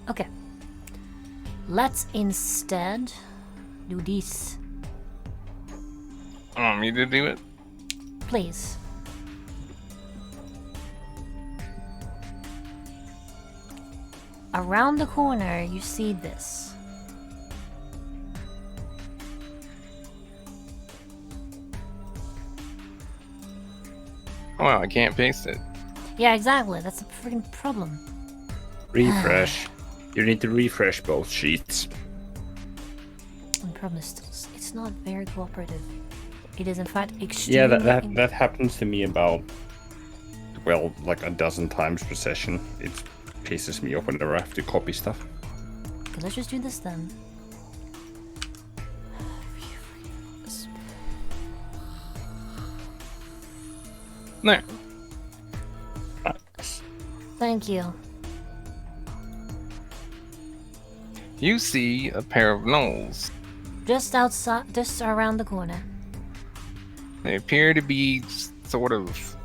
Okay. Let's instead do this, Want me to do it? please. Around the corner, you see this. Well, I can't paste it. Yeah, exactly. That's a freaking problem. Refresh. You need to refresh both sheets. The problem is it's not very cooperative. It is in fact extremely. Yeah, that happens to me about, well, like a dozen times per session. It pisses me off whenever I have to copy stuff. Okay, let's just do this then. There. Thank you. You see a pair of gnolls. Just outside, just around the corner. They appear to be sort of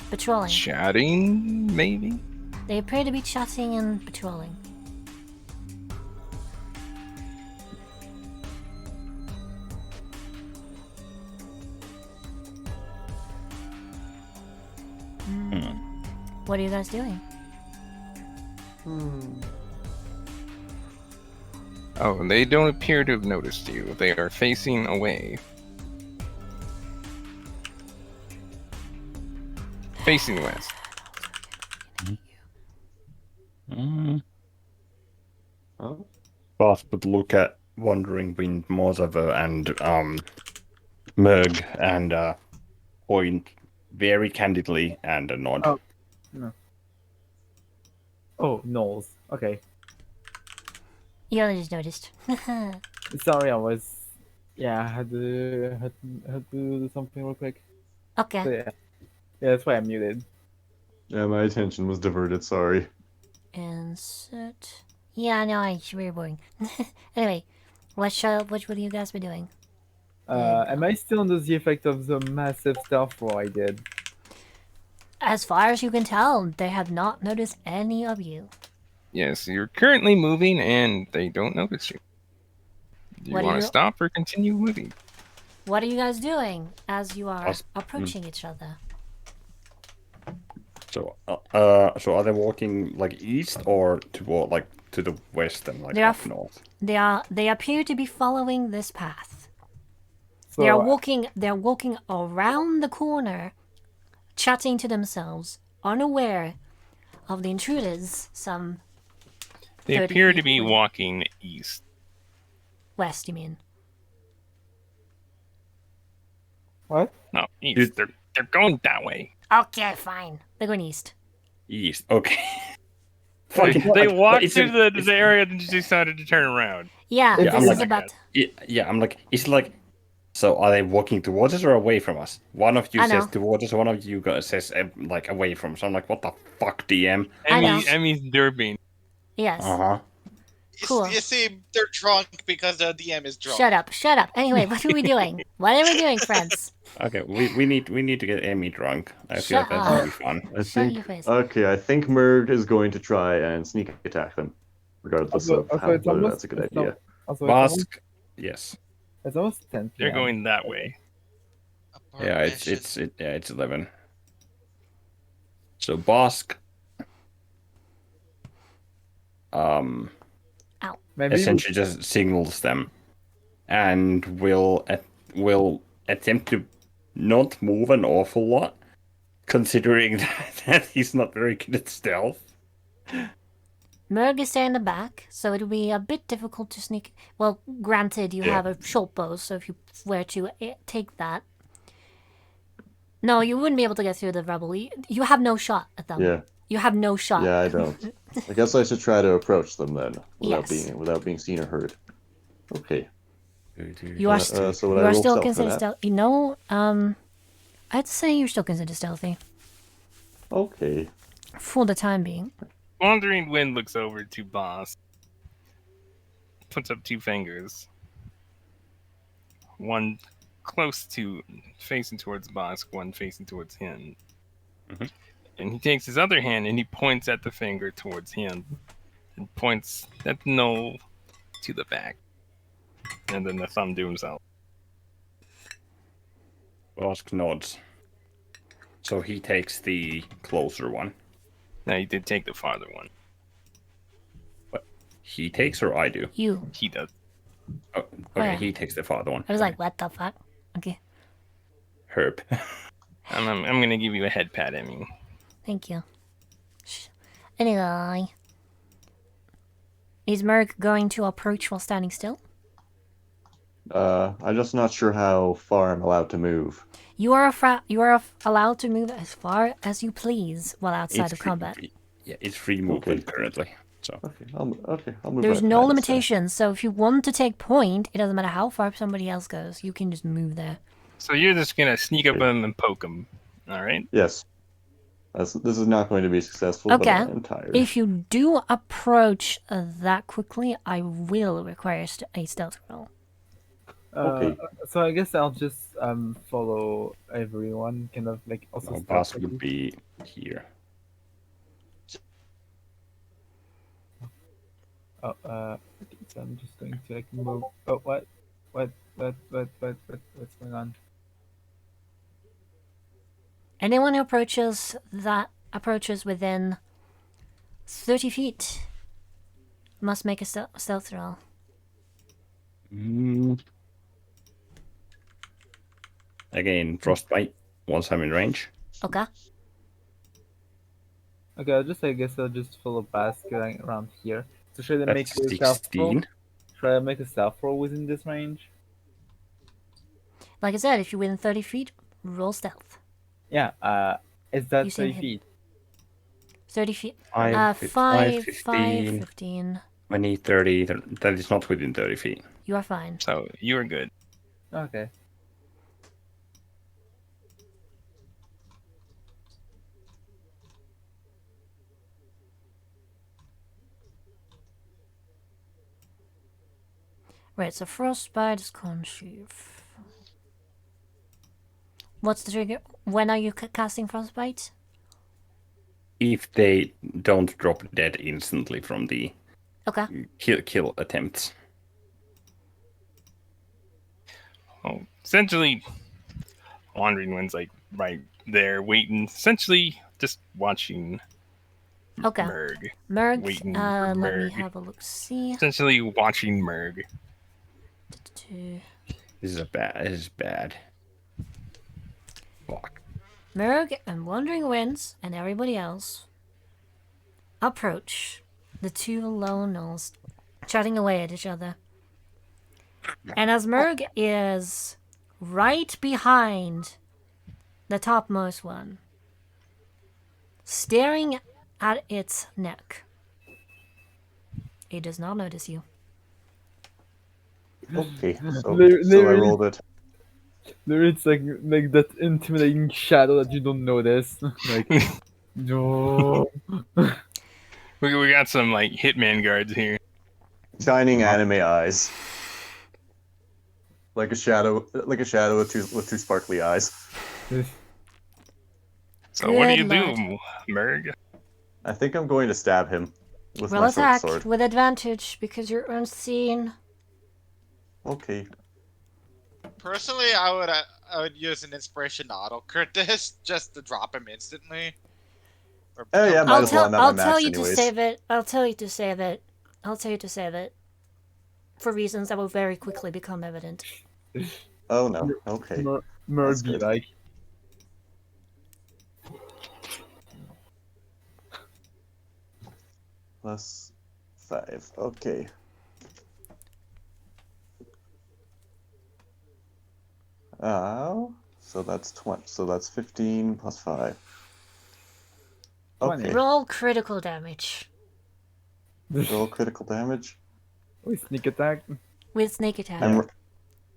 Patrolling. chatting, maybe? They appear to be chatting and patrolling. What are you guys doing? Oh, they don't appear to have noticed you. They are facing away. Facing west. Boss would look at Wandering Wind, Mozava, and Merg, and point very candidly and a nod. Oh. Oh, Knowles. Okay. You only just noticed. Sorry, I was. Yeah, I had to do something real quick. Okay. So yeah, that's why I'm muted. Yeah, my attention was diverted. Sorry. Insert. Yeah, no, it's very boring. Anyway, what would you guys be doing? Am I still under the effect of the massive stealth roll I did? As far as you can tell, they have not noticed any of you. Yes, you're currently moving and they don't notice you. Do you What do want to you- stop or continue moving? What are you guys doing as you are Us- approaching each other? So so are they walking like east or toward like to the west and like They are up north? They appear to be following this path. So They're walking around the corner, chatting to themselves, unaware of the intruders some They 30 appear to feet be away. walking east. West, you mean? what? No, east. They're going that way. Okay, fine. They're going east. East. Okay. They, Fucking they like, walked it's through a- the area and just decided to turn around. Yeah, Yeah, this I'm is like- about. Yeah, I'm like, it's like, so are they walking towards us or away from us? One of you I says know. towards us, one of you guys says like away from us. I'm like, what the fuck, DM? I know. Emmy's derping. Yes. Uh-huh. Cool. You see, they're drunk because the DM is drunk. Shut up. Anyway, what are we doing? What are we doing, friends? Okay, we need to get Amy drunk. I feel Shut like that's up. gonna be fun. I Shut think. your face. Okay, I think Merg is going to try and sneak attack them, regardless of Also, it's whether almost, that's a good it's idea. al- also, it's almost, Bask, yes. it's almost 10 They're p.m. going that way. Yeah, it's 11. So Bask Maybe we- essentially just signals them and will attempt to not move an awful lot, considering that he's not very good at stealth. Merg is there in the back, so it'll be a bit difficult to sneak. Well, granted, you Yeah. have a short bow, so if you were to take that. No, you wouldn't be able to get through the rubble. You have no shot at them. Yeah, You have no shot. yeah, I don't. I guess I should try to approach them then, Yes. without being seen or heard. Okay. You are, So you I are roll still stealth for considered that? stealthy. You know, I'd say you're still considered stealthy. Okay. For the time being. Wandering Wind looks over to Boss, puts up two fingers. One close to facing towards Boss, one facing towards him. Mhm. And he takes his other hand and he points at the finger towards him. And points at the knoll to the back. And then the thumb to himself. Bask nods. So he takes the closer one. Now he did take the farther one. He takes or I do? You. He does. Oh, okay, yeah. he takes the farther one. I was like, what the fuck? Okay, Herb. I'm gonna give you a head pat, Emmy. thank you. Anyway. Is Merg going to approach while standing still? I'm just not sure how far I'm allowed to move. You are allowed to move as far as you please while outside of combat. Yeah, it's free movement currently. So Okay, I'll move. There's right no behind this guy. limitations, so if you want to take point, it doesn't matter how far somebody else goes. You can just move there. So you're just gonna sneak up on him and poke him. Alright? Yes. This is not going to be successful, but Okay. I'm tired. If you do approach that quickly, I will require a stealth roll. Okay. So I guess I'll just follow everyone, kind of like also. no, stealth Bask maybe. would be here. Oh, okay, so I'm just going to like move. Oh, what's going on? Anyone who approaches within 30 feet must make a stealth roll. Again, frostbite once I'm in range. Okay. Okay, I guess I'll just follow basket around here. So should I make That's a stealth roll? 16. Should I make a stealth roll within this range? Like I said, if you're within 30 feet, roll stealth. Yeah. Is that You seem 30 hit. feet? 30 feet. 5, 5, 15, 15. 20, 30. That is not within 30 feet. You are fine. So you're good. Okay. Right, so frostbite is conceive. What's the trigger? When are you casting frostbite? if they don't drop dead instantly from the Okay. kill attempts. Oh, essentially, Wandering Wind's like right there, waiting. Essentially, just watching Okay. Merg. Merg, Waiting for let me Merg. have a look. See. Essentially, watching Merg. This is bad. This is bad. Fuck. Merg and Wandering Winds and everybody else approach the two lone gnolls, chatting away at each other. And as Merg is right behind the topmost one, staring at its neck, it does not notice you. Okay, so There I is- rolled it. There is like that intimidating shadow that you don't notice. Like, no. We got some like hitman guards here. Shining anime eyes. Like a shadow with two sparkly eyes. So what do you Good do, Merg? I think I'm going to stab him with Roll my short attack sword. with advantage because you're unseen. Okay. Personally, I would use an inspiration to auto crit this just to drop him instantly. Or Oh, yeah, might as well. I'm at I'll my tell max you to anyways. save it. I'll tell you to save it. I'll tell you to save it. For reasons that will very quickly become evident. Oh no. Okay. That's Merg be good. like, +5. Okay. So that's 20. So that's 15 plus 5. 20. Okay. Roll critical damage Roll critical damage. with sneak attack. with snake attack. I'm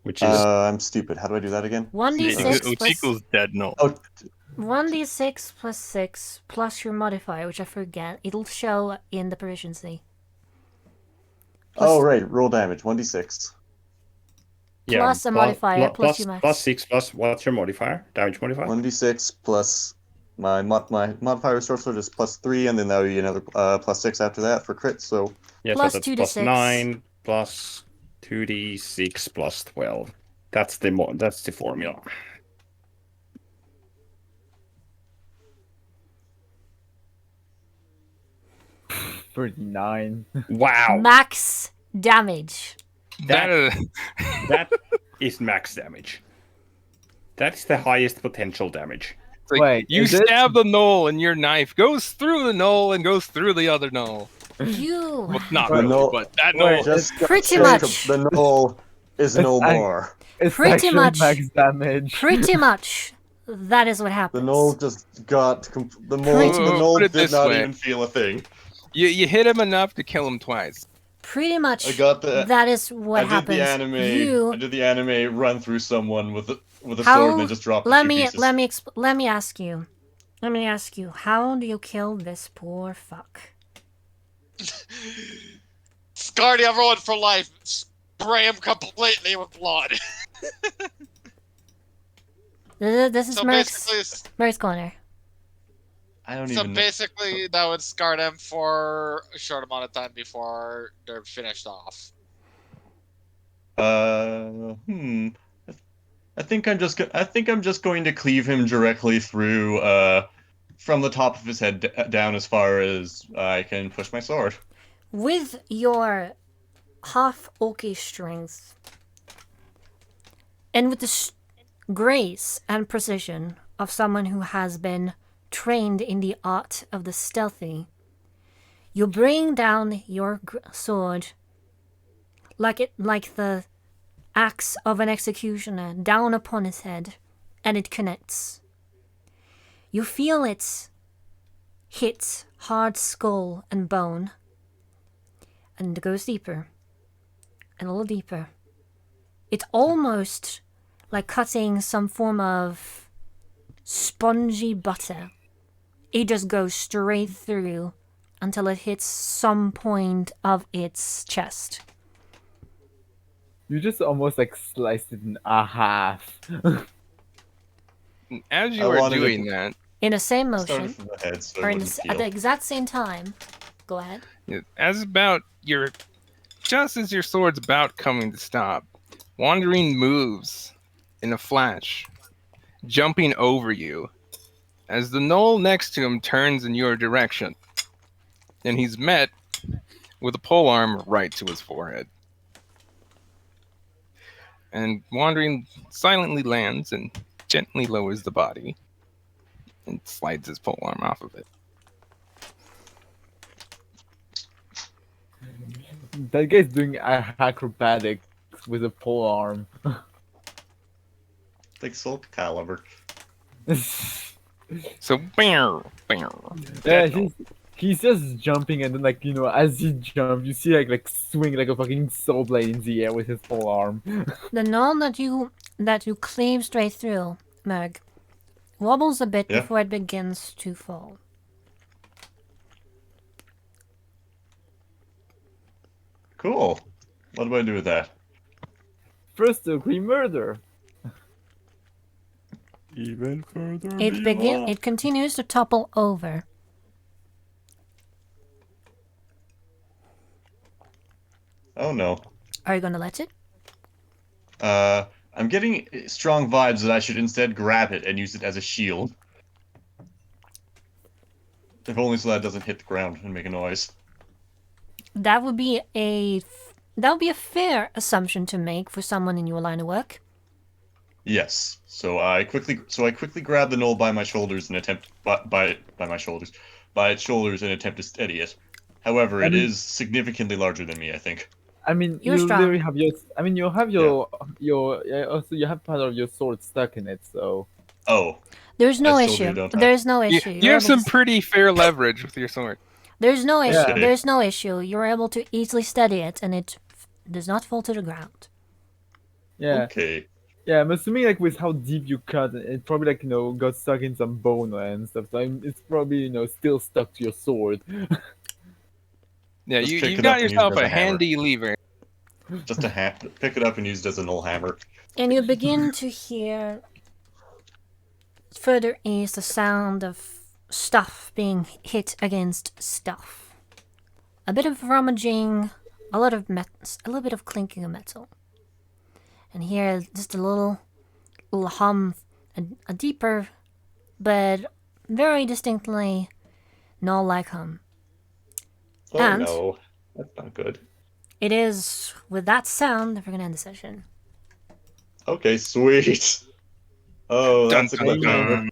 Which is I'm stupid. How do I do that again? 1d6 plus Ochiko's dead, no. Oh, 1d6 plus 6 plus your modifier, which I forget. It'll show in the proficiency. oh right. Roll damage. 1d6. Plus a modifier, plus your max. plus 6 plus what's your modifier? Damage modifier? 1d6 plus my modifier sorcerer is +3, and then that would be another +6 after that for crit. So Yeah, Plus so that's 2 to plus 6. 9 plus 2d6 plus 12. That's the formula. $39. Wow. Max damage. That is max damage. That's the highest potential damage. It's like, Wait, you is it? stab the knoll and your knife goes through the knoll and goes through the other knoll. You Well, not Wait, really, knoll- but that wait, knoll. just Pretty Jacob, much. the knoll is It's no ac- more. It's Pretty actually much. max damage. pretty much that is what The happens. knoll just got the Pretty knoll Put it did this not way. even feel a thing. You hit him enough to kill him twice. Pretty much I got the. that is what I did happens. the anime. You I did the anime run through someone with a How- sword and then just drop it let to me pieces. let me ask you. Let me ask you, how do you kill this poor fuck? Scarred everyone for life. Spray him completely with blood. This is So Merc's basically, corner. I don't so even know. basically, that would scar them for a short amount of time before they're finished off. I think I'm just going to cleave him directly through, from the top of his head down as far as I can push my sword. With your half orcish strength, and with the grace and precision of someone who has been trained in the art of the stealthy, you bring down your sword like the axe of an executioner down upon his head, and it connects. You feel it hit hard skull and bone, and it goes deeper, and a little deeper. It's almost like cutting some form of spongy butter. It just goes straight through until it hits some point of its chest. You just almost like sliced it in a half. As you I are wanted doing to- that, In the same Started motion, from the head, so or it in wouldn't at the feel. exact same time, go ahead. Just as your sword's about coming to stop, Wandering moves in a flash, jumping over you, as the knoll next to him turns in your direction, and he's met with a polearm right to his forehead. And Wandering silently lands and gently lowers the body and slides his polearm off of it. That guy's doing acrobatics with a pole arm. Like Soul Calibur. So, bear. Yeah, he's just jumping, and then like as he jumps, you see like swing like a fucking soul blade in the air with his pole arm. The knoll that you cleave straight through, Merg, wobbles a bit Yeah. before it begins to fall. Cool. What do I do with that? First degree murder. Even further. It continues to topple over. Oh no. Are you gonna let it? I'm getting strong vibes that I should instead grab it and use it as a shield. If only so that it doesn't hit the ground and make a noise. That would be a fair assumption to make for someone in your line of work. Yes. So I quickly grab the knoll by my shoulders and attempt by its shoulders and attempt to steady it. However, it is significantly larger than me, I think. I mean, You're you strong. literally have your. I mean, you have also you have part of your sword stuck in it, so. Oh. There's no I still do, issue. don't I? There's no You, issue. you You're have able some to- pretty fair leverage with your sword. There's no issue. Yeah. There's no issue. You're able to easily steady it, and it does not fall to the ground. Yeah. Okay. Yeah, I'm assuming like with how deep you cut, it probably like got stuck in some bone and stuff. So it's probably still stuck to your sword. Yeah, Just pick you've it got up and use it yourself as a a hammer. handy lever. Just pick it up and use it as an old hammer. And you begin to hear further east the sound of stuff being hit against stuff. A bit of rummaging, a little bit of clinking of metal. And here just a little hum, a deeper but very distinctly null-like hum. Oh And- no. That's not good. It is with that sound that we're gonna end the session. Okay, sweet. Oh, that's a Dun, dun, cliffhanger. dun.